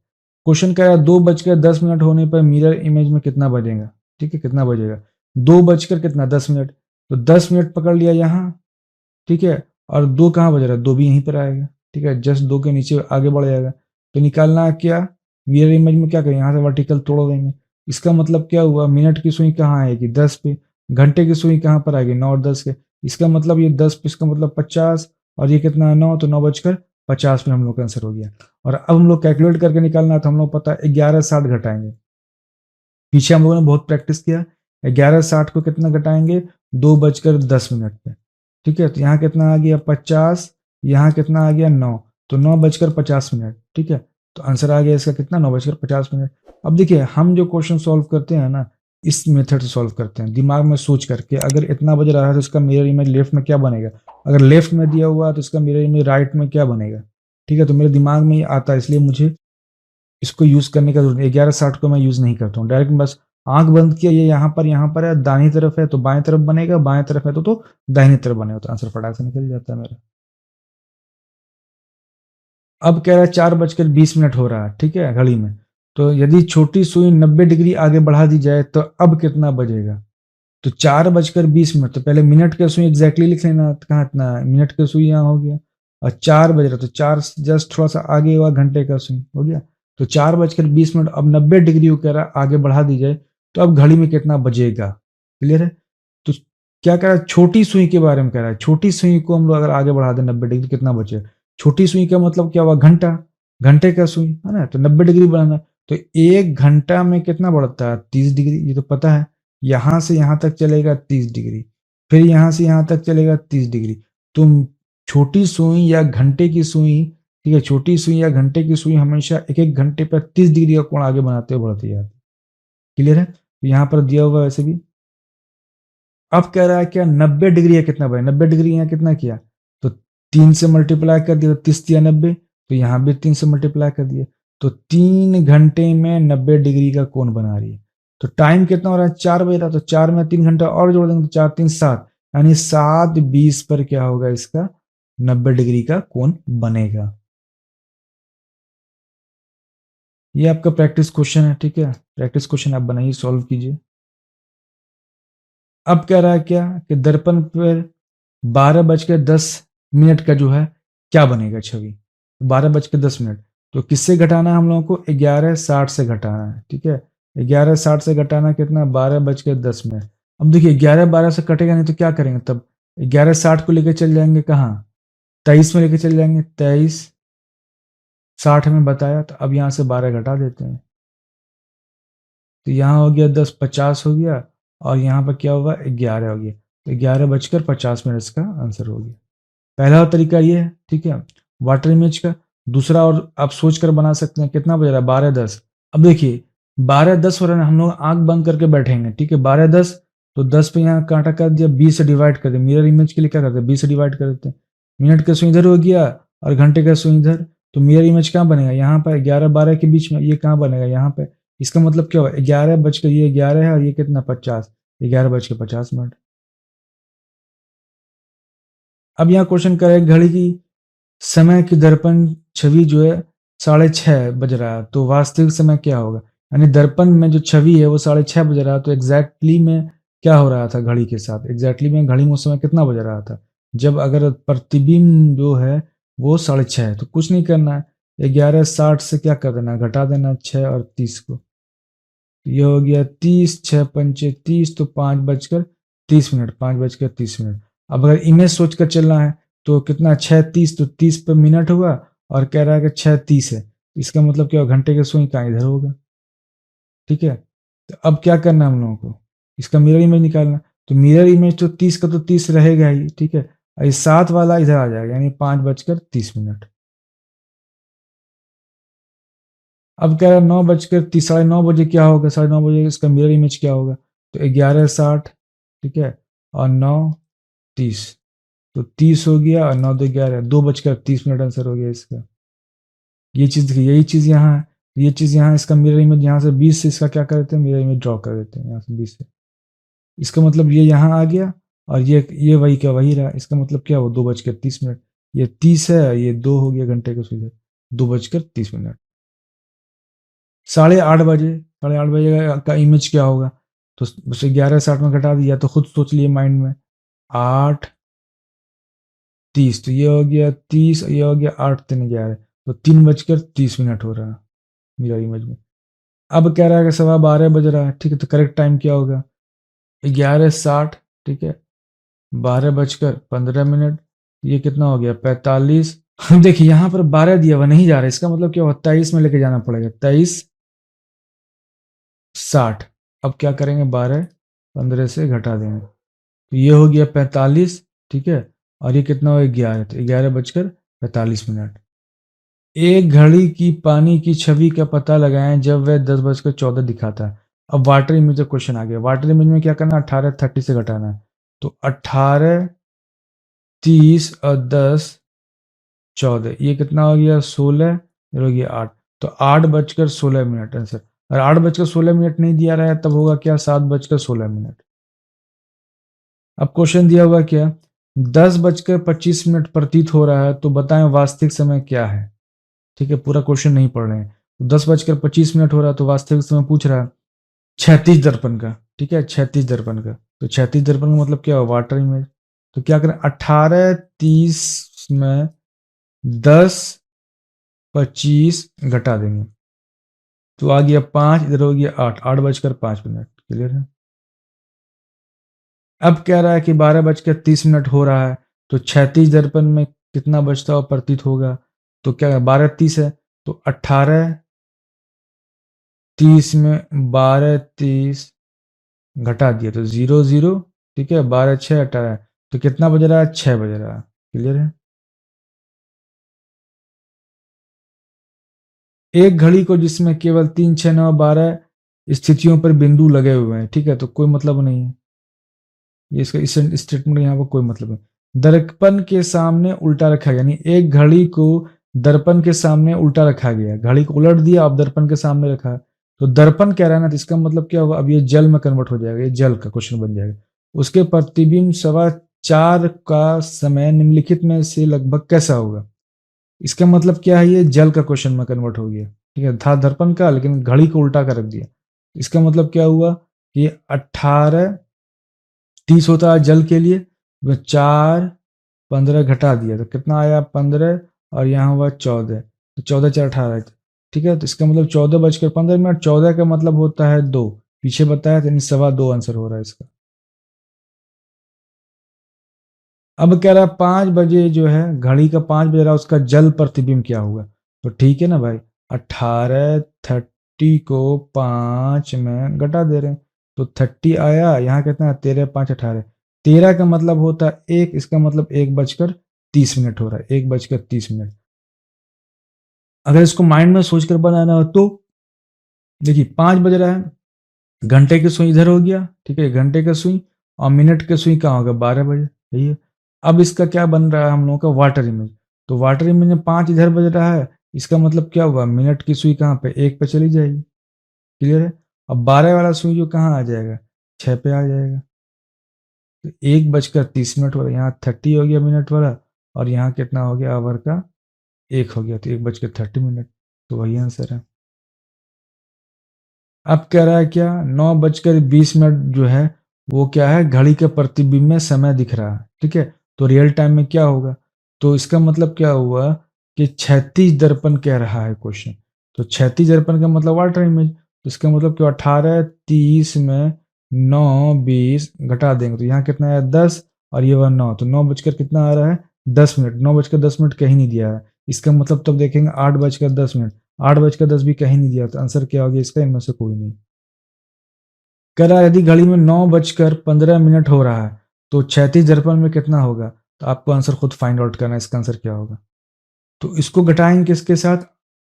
क्वेश्चन कह रहा है 2:10 होने पर मिरर इमेज में कितना बजेगा, ठीक है, कितना बजेगा। 2:10 तो 10 मिनट पकड़ लिया यहाँ, ठीक है। और 2 कहाँ बज रहा है, 2 भी यहीं पर आएगा, ठीक है। जस्ट 2 के नीचे आगे बढ़ जाएगा। तो निकालना है क्या, मिरर इमेज में क्या करेंगे, यहाँ से वर्टिकल तोड़ देंगे। इसका मतलब क्या हुआ, मिनट की सुई कहाँ आएगी, 10 पे। घंटे की सुई कहाँ पर आएगी, 9 और 10 के। इसका मतलब ये 10 पे, इसका मतलब 50, और ये कितना है 9, तो 9:50 में हम लोग का आंसर हो गया। और अब हम लोग कैलकुलेट करके निकालना, तो हम लोग पता है 11:60 घटाएंगे। पीछे हम लोगों ने बहुत प्रैक्टिस किया। 11:60 को कितना घटाएंगे, 2:10 पे, ठीक है। तो यहाँ कितना आ गया 50, यहाँ कितना आ गया 9, तो 9:50, ठीक है। तो आंसर आ गया इसका कितना, 9:50। अब देखिए हम जो क्वेश्चन सॉल्व करते हैं ना, इस मेथड से सॉल्व करते हैं, दिमाग में सोच करके। अगर इतना बज रहा है तो इसका मिरर इमेज लेफ्ट में क्या बनेगा, अगर लेफ्ट में दिया हुआ है तो इसका मिरर इमेज राइट में क्या बनेगा, ठीक है। तो मेरे दिमाग में ये आता है, इसलिए मुझे इसको यूज करने का जरूरत नहीं। 11:60 को मैं यूज नहीं करता हूँ, डायरेक्ट बस आंख बंद किया, ये यहाँ पर है, दाहिनी तरफ है तो बाएं तरफ बनेगा, बाएं तरफ है तो दाहिनी तरफ बनेगा, तो आंसर फटाक से निकल जाता है मेरा। अब कह रहा है 4:20 हो रहा है, ठीक है, घड़ी में। तो यदि छोटी सुई 90 डिग्री आगे बढ़ा दी जाए तो अब कितना बजेगा। तो 4:20, तो पहले मिनट का सुई एग्जैक्टली लिख लेना, तो कहाँ इतना है, मिनट का सुई यहाँ हो गया, और 4 बज रहा, तो 4 जस्ट थोड़ा सा आगे हुआ, घंटे का सुई हो गया। तो 4:20, अब 90 डिग्री को कह रहा है आगे बढ़ा दी जाए, तो अब घड़ी में कितना बजेगा, क्लियर है। तो क्या कह रहा है, छोटी सुई के बारे में कह रहा है। छोटी सुई को हम लोग अगर आगे बढ़ा दें 90 डिग्री, कितना बचेगा। छोटी सुई का मतलब क्या हुआ, घंटा, घंटे का सुई है ना, तो 90 डिग्री बढ़ाना। तो 1 घंटा में कितना बढ़ता है, 30 डिग्री, ये तो पता है। यहां से यहां तक चलेगा 30 डिग्री, फिर यहां से यहां तक चलेगा 30 डिग्री। तुम छोटी सुई या घंटे की सुई, ठीक है, छोटी सुई या घंटे की सुई हमेशा एक एक घंटे पर 30 डिग्री का कोण आगे बनाते हुए बढ़ती जाती है, क्लियर है। तो यहाँ पर दिया हुआ वैसे भी। अब कह रहा है क्या, 90 डिग्री है कितना भाई, 90 डिग्री यहाँ कितना किया, तो 3 से मल्टीप्लाई कर दिया, तो 30 या 90, तो यहाँ भी 3 से मल्टीप्लाई कर दिया। तो 3 घंटे में 90 डिग्री का कोण बना रही है। तो टाइम कितना हो रहा है, 4 बज रहा, तो 4 में 3 घंटा और जोड़ देंगे, तो 4×3 = 7, यानी 7:20 पर क्या होगा, इसका 90 डिग्री का कोण बनेगा। ये आपका प्रैक्टिस क्वेश्चन है, ठीक है। प्रैक्टिस क्वेश्चन आप बनाइए, सॉल्व कीजिए। अब कह रहा है क्या, कि दर्पण पर 12:10 का जो है क्या बनेगा छवि, 12:10। तो किससे घटाना है हम लोगों को, 11:60 से घटाना है, ठीक है। 11:60 से घटाना कितना, 12:10। अब देखिए 11:12 से कटेगा नहीं तो क्या करेंगे, तब 11:60 को लेकर चल जाएंगे कहाँ, 23 में लेकर चल जाएंगे, 23:60 में बताया, तो अब यहाँ से 12 घटा देते हैं। तो यहाँ हो गया 10:50 हो गया, और यहाँ पर क्या होगा, 11 हो गया। तो 11:50 इसका आंसर हो गया। पहला तरीका ये है, ठीक है, वाटर इमेज का। दूसरा और आप सोच कर बना सकते हैं, कितना बज रहा है, 12:10। अब देखिए 12:10 हो रहा है ना, हम लोग आंख बंद करके बैठेंगे, ठीक है। 12:10, तो 10 पे यहाँ कांटा कर दिया, 20 से डिवाइड कर दिया। मिरर इमेज के लिए क्या करते हैं, 20 से डिवाइड कर देते हैं। मिनट का सुई इधर हो गया, और घंटे का सुई इधर। तो मिरर इमेज कहाँ बनेगा, यहाँ पर 11-12 के बीच में। ये कहाँ बनेगा, यहाँ पे। इसका मतलब क्या हुआ, 11 बज के, ये 11 है, और ये कितना 50, 11:50। अब यहाँ क्वेश्चन करे, घड़ी की समय की दर्पण छवि जो है 6:30 बज रहा है, तो वास्तविक समय क्या होगा। यानी दर्पण में जो छवि है वो 6:30 बज रहा है, तो एग्जैक्टली में क्या हो रहा था घड़ी के साथ, एग्जैक्टली में घड़ी में उस समय कितना बज रहा था, जब अगर प्रतिबिंब जो है वो 6:30 है। तो कुछ नहीं करना है, 11:60 से क्या कर देना, घटा देना 6 और 30 को। ये हो गया 30, 6×5 = 30, तो 5:30, 5:30। अब अगर इमेज सोच कर चलना है, तो कितना 6:30, तो 30 पर मिनट हुआ, और कह रहा है कि 6:30 है, इसका मतलब क्या, घंटे के सुई कहाँ इधर होगा, ठीक है। तो अब क्या करना है हम लोगों को, इसका मिरर इमेज निकालना। तो मिरर इमेज तो 30 का तो 30 रहेगा ही, ठीक है। और ये 7 वाला इधर आ जाएगा, यानी 5:30। अब कह रहा है 9:30, 9:30 क्या होगा, 9:30 इसका मिरर इमेज क्या होगा, तो 11:60, ठीक है, और 9:30, तो 30 हो गया, और 9 2 11, 2:30 आंसर हो गया इसका। ये चीज देखिए, यही चीज यहाँ है, ये चीज यहाँ, इसका मिरर इमेज यहाँ से 20 से इसका क्या कर देते हैं, मिरर इमेज ड्रॉ कर देते हैं यहाँ से 20 से। इसका मतलब ये यहाँ आ गया, और ये वही क्या वही रहा, इसका मतलब क्या हुआ, 2:30। ये 30 है, ये 2 हो गया घंटे का सुई इधर, 2:30 8:30 बजे, 8:30 बजे का इमेज क्या होगा? तो उसे 11:60 में घटा दिया, तो खुद सोच लिए माइंड में, 8:30, तो ये हो गया 30, ये हो गया 8 3 11, तो 3:30 हो रहा है मेरा इमेज में। अब कह रहा है कि 12:15 बज रहा है, ठीक है, तो करेक्ट टाइम क्या होगा? 11:60, ठीक है, 12:15, ये कितना हो गया? 45। देखिए यहाँ पर 12 दिया हुआ नहीं जा रहा, इसका मतलब क्या हुआ? 23 में लेके जाना पड़ेगा, 23:60। अब क्या करेंगे? 12:15 से घटा देंगे, तो ये हो गया 45, ठीक है, और ये कितना हो गया? 11, तो 11:45। एक घड़ी की पानी की छवि का पता लगाएं जब वह 10:14 दिखाता है। अब वाटर इमेज का क्वेश्चन आ गया। वाटर इमेज में क्या करना है? 18:30 से घटाना है, तो 18:30 और 10:14, ये कितना हो गया? 16, हो गया 8, तो 8:16 आंसर। और 8:16 नहीं दिया रहा है, तब होगा क्या? 7:16। अब क्वेश्चन दिया हुआ क्या? 10:25 प्रतीत हो रहा है, तो बताएं वास्तविक समय क्या है? ठीक है, पूरा क्वेश्चन नहीं पढ़ रहे हैं। 10:25 हो रहा है, तो वास्तविक समय पूछ रहा है क्षैतिज दर्पण का, ठीक है, क्षैतिज दर्पण का। तो क्षैतिज दर्पण का मतलब क्या है? Water image. तो क्या करें? 18:30 में 10:25 घटा देंगे, तो आ गया 5, इधर हो गया 8, 8:05। क्लियर है? अब कह रहा है कि 12:30 हो रहा है, तो क्षैतिज दर्पण में कितना बचता हुआ प्रतीत होगा? तो क्या 12:30 है, तो 18:30 में 12:30 घटा दिया, तो 0 0, ठीक है, 12 6 18, तो कितना बज रहा है? 6 बज रहा है। क्लियर है? एक घड़ी को जिसमें केवल 3 6 9 12 स्थितियों पर बिंदु लगे हुए हैं, ठीक है, तो कोई मतलब नहीं है, ये इसका इस स्टेटमेंट यहाँ पर कोई मतलब नहीं। दर्पण के सामने उल्टा रखा गया, यानी एक घड़ी को दर्पण के सामने उल्टा रखा गया, घड़ी को उलट दिया, अब दर्पण के सामने रखा, तो दर्पण कह रहा है ना, तो इसका मतलब क्या होगा? अब ये जल में कन्वर्ट हो जाएगा, ये जल का क्वेश्चन बन जाएगा। उसके प्रतिबिंब 4:15 का समय निम्नलिखित में से लगभग कैसा होगा? इसका मतलब क्या है? ये जल का क्वेश्चन में कन्वर्ट हो गया, ठीक है, था दर्पण का, लेकिन घड़ी को उल्टा कर रख दिया। इसका मतलब क्या हुआ कि 18:30 होता है जल के लिए, 4:15 घटा दिया, तो कितना आया? 15, और यहाँ हुआ 14, तो 14 4 18, ठीक है, तो इसका मतलब 14:15, 14 का मतलब होता है 2, पीछे बताया था, यानी 2:15 आंसर हो रहा है इसका। अब कह रहा है 5 बजे जो है, घड़ी का 5 बज रहा है, उसका जल प्रतिबिंब क्या होगा? तो ठीक है ना भाई, 18:30 को 5 में घटा दे रहे हैं, तो 30 आया, यहाँ कितना है? 13 5 18, 13 का मतलब होता है 1, इसका मतलब 1:30 हो रहा है, 1:30। अगर इसको माइंड में सोचकर बनाना हो तो देखिए, 5 बज रहा है, घंटे की सुई इधर हो गया, ठीक है, घंटे का सुई, और मिनट के सुई कहाँ होगा? 12 बजे, सही है। अब इसका क्या बन रहा है हम लोगों का? Water image. तो वाटर इमेज में 5 इधर बज रहा है, इसका मतलब क्या हुआ? मिनट की सुई कहाँ पे? 1 पे चली जाएगी। क्लियर है? अब 12 वाला सुई जो कहाँ आ जाएगा? 6 पे आ जाएगा, तो 1:30 हो रहा है, यहाँ 30 हो गया मिनट वाला, और यहाँ कितना हो गया? आवर का 1 हो गया, तो 1:30, तो वही आंसर है। अब कह रहा है क्या? 9:20 जो है, वो क्या है? घड़ी के प्रतिबिंब में समय दिख रहा है, ठीक है, तो रियल टाइम में क्या होगा? तो इसका मतलब क्या हुआ कि क्षैतिज दर्पण कह रहा है क्वेश्चन, तो क्षैतिज दर्पण का मतलब वाटर इमेज, तो इसका मतलब कि 18:30 में 9:20 घटा देंगे, तो यहाँ कितना है? 10, और ये 9, तो 9 बजकर कितना आ रहा है? 10 मिनट, 9:10 कहीं नहीं दिया है, इसका मतलब तब देखेंगे 8:10, 8:10 भी कहीं नहीं दिया, तो आंसर क्या हो गया इसका? इनमें से कोई नहीं। कह रहा है यदि घड़ी में 9:15 हो रहा है, तो क्षैतिज दर्पण में कितना होगा? तो आपको आंसर खुद फाइंड आउट करना है, इसका आंसर क्या होगा। तो इसको घटाएंगे किसके साथ?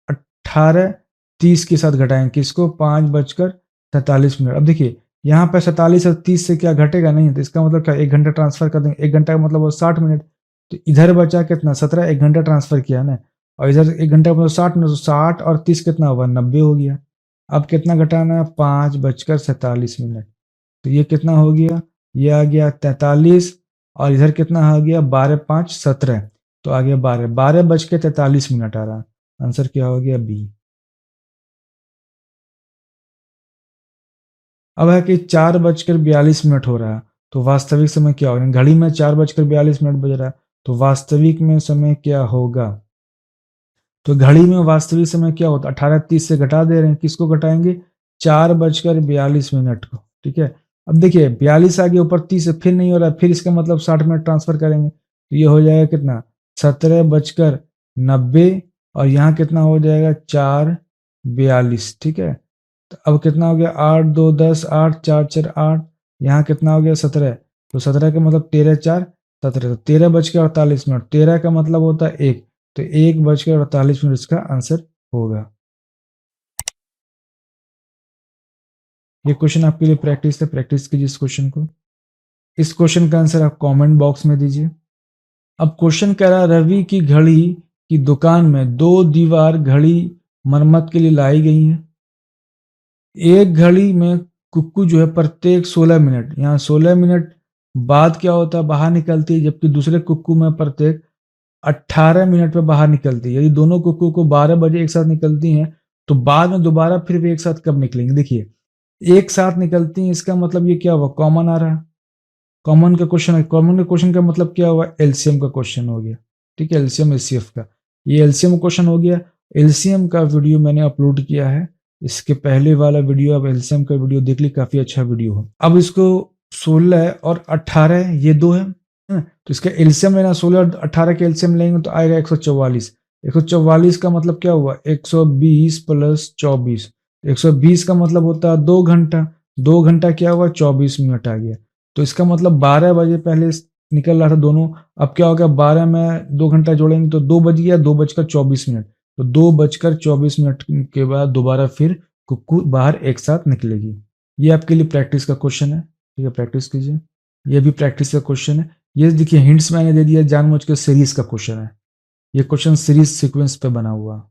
18:30 के साथ घटाएंगे, किसको? 5:43। अब देखिए, यहाँ पर 47 और 30 से क्या घटेगा? नहीं, तो इसका मतलब क्या? 1 घंटा ट्रांसफर कर देंगे, 1 घंटा का मतलब वो 60 मिनट, तो इधर बचा कितना? 17, 1 घंटा ट्रांसफर किया ना, और इधर 1 घंटा का मतलब 60 मिनट, तो 60 और 30 कितना हुआ? 90 हो गया। अब कितना घटाना है? 5:47, तो ये कितना हो गया? ये आ गया 43, और इधर कितना आ गया? 12 5 17, तो आ गया 12:43 आ रहा। आंसर क्या हो गया? बी। अब है कि 4:42 हो रहा है, तो वास्तविक समय क्या होगा? घड़ी में 4:42 बज रहा है, तो वास्तविक में समय क्या होगा? तो घड़ी में वास्तविक समय क्या होता है? 18:30 से घटा दे रहे हैं, किसको घटाएंगे? 4:42 को। ठीक है, अब देखिए 42 आ गया, ऊपर 30 है, फिर नहीं हो रहा है, फिर इसका मतलब 60 मिनट ट्रांसफर करेंगे, तो ये हो जाएगा कितना? 17:90, और यहाँ कितना हो जाएगा? 4:42। ठीक है, तो अब कितना हो गया? 8 2 10, 8 4 4 8, यहाँ कितना हो गया? 17। तो 17 का मतलब 13 4 17, तो 13:48। 13 का मतलब होता है 1, तो 1:48 इसका आंसर होगा। ये क्वेश्चन आपके लिए प्रैक्टिस है, प्रैक्टिस कीजिए इस क्वेश्चन को। इस क्वेश्चन का आंसर आप कमेंट बॉक्स में दीजिए। अब क्वेश्चन कह रहा है, रवि की घड़ी की दुकान में 2 दीवार घड़ी मरम्मत के लिए लाई गई है। एक घड़ी में कुक्कू जो है प्रत्येक 16 मिनट, यहाँ 16 मिनट बाद क्या होता है? बाहर निकलती है, जबकि दूसरे कुक्कू में प्रत्येक 18 मिनट पे बाहर निकलती है। यदि दोनों कुक्कू को 12 बजे एक साथ निकलती हैं, तो बाद में दोबारा फिर भी एक साथ कब निकलेंगे? देखिए, एक साथ निकलती हैं, इसका मतलब ये क्या हुआ? कॉमन आ रहा है, कॉमन का क्वेश्चन है। कॉमन का क्वेश्चन का मतलब क्या हुआ? एलसीएम का क्वेश्चन हो गया। ठीक है, एलसीएम एचसीएफ का, ये एलसीएम क्वेश्चन हो गया। एलसीएम का वीडियो मैंने अपलोड किया है, इसके पहले वाला वीडियो, अब एलसीएम का वीडियो देख ली, काफी अच्छा वीडियो है। अब इसको 16 और 18 ये दो है, तो इसका एलसीएम लेना, 16 और 18 के एलसीएम लेंगे तो आएगा 144। 144 का मतलब क्या हुआ? 120 + 24। 120 का मतलब होता है 2 घंटा, 2 घंटा क्या हुआ? 24 मिनट आ गया। तो इसका मतलब 12 बजे पहले निकल रहा था दोनों, अब क्या हो गया? 12 में 2 घंटा जोड़ेंगे तो 2 बज गया, 2:24। तो 2:24 के बाद दोबारा फिर कुक्कू बाहर एक साथ निकलेगी। ये आपके लिए प्रैक्टिस का क्वेश्चन है। ठीक है, प्रैक्टिस कीजिए। ये भी प्रैक्टिस का क्वेश्चन है। ये देखिए, हिंट्स मैंने दे दिया, जानबूझ के सीरीज का क्वेश्चन है। ये क्वेश्चन सीरीज सीक्वेंस पे बना हुआ।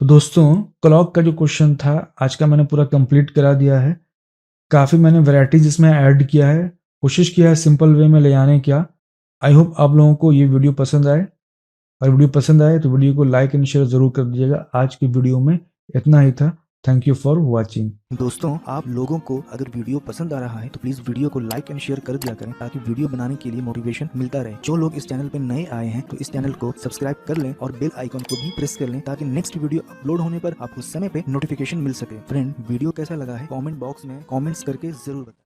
तो दोस्तों, क्लॉक का जो क्वेश्चन था आज का मैंने पूरा कंप्लीट करा दिया है। काफ़ी मैंने वैराइटीज इसमें ऐड किया है, कोशिश किया है सिंपल वे में ले आने का। आई होप आप लोगों को ये वीडियो पसंद आए, और वीडियो पसंद आए तो वीडियो को लाइक एंड शेयर जरूर कर दीजिएगा। आज की वीडियो में इतना ही था। Thank you for watching. दोस्तों, आप लोगों को अगर वीडियो पसंद आ रहा है तो प्लीज वीडियो को लाइक एंड शेयर कर दिया करें, ताकि वीडियो बनाने के लिए मोटिवेशन मिलता रहे। जो लोग इस चैनल पर नए आए हैं तो इस चैनल को सब्सक्राइब कर लें और बेल आइकन को भी प्रेस कर लें, ताकि नेक्स्ट वीडियो अपलोड होने पर आपको समय पे नोटिफिकेशन मिल सके। फ्रेंड, वीडियो कैसा लगा है कमेंट बॉक्स में कमेंट्स करके जरूर बताएं।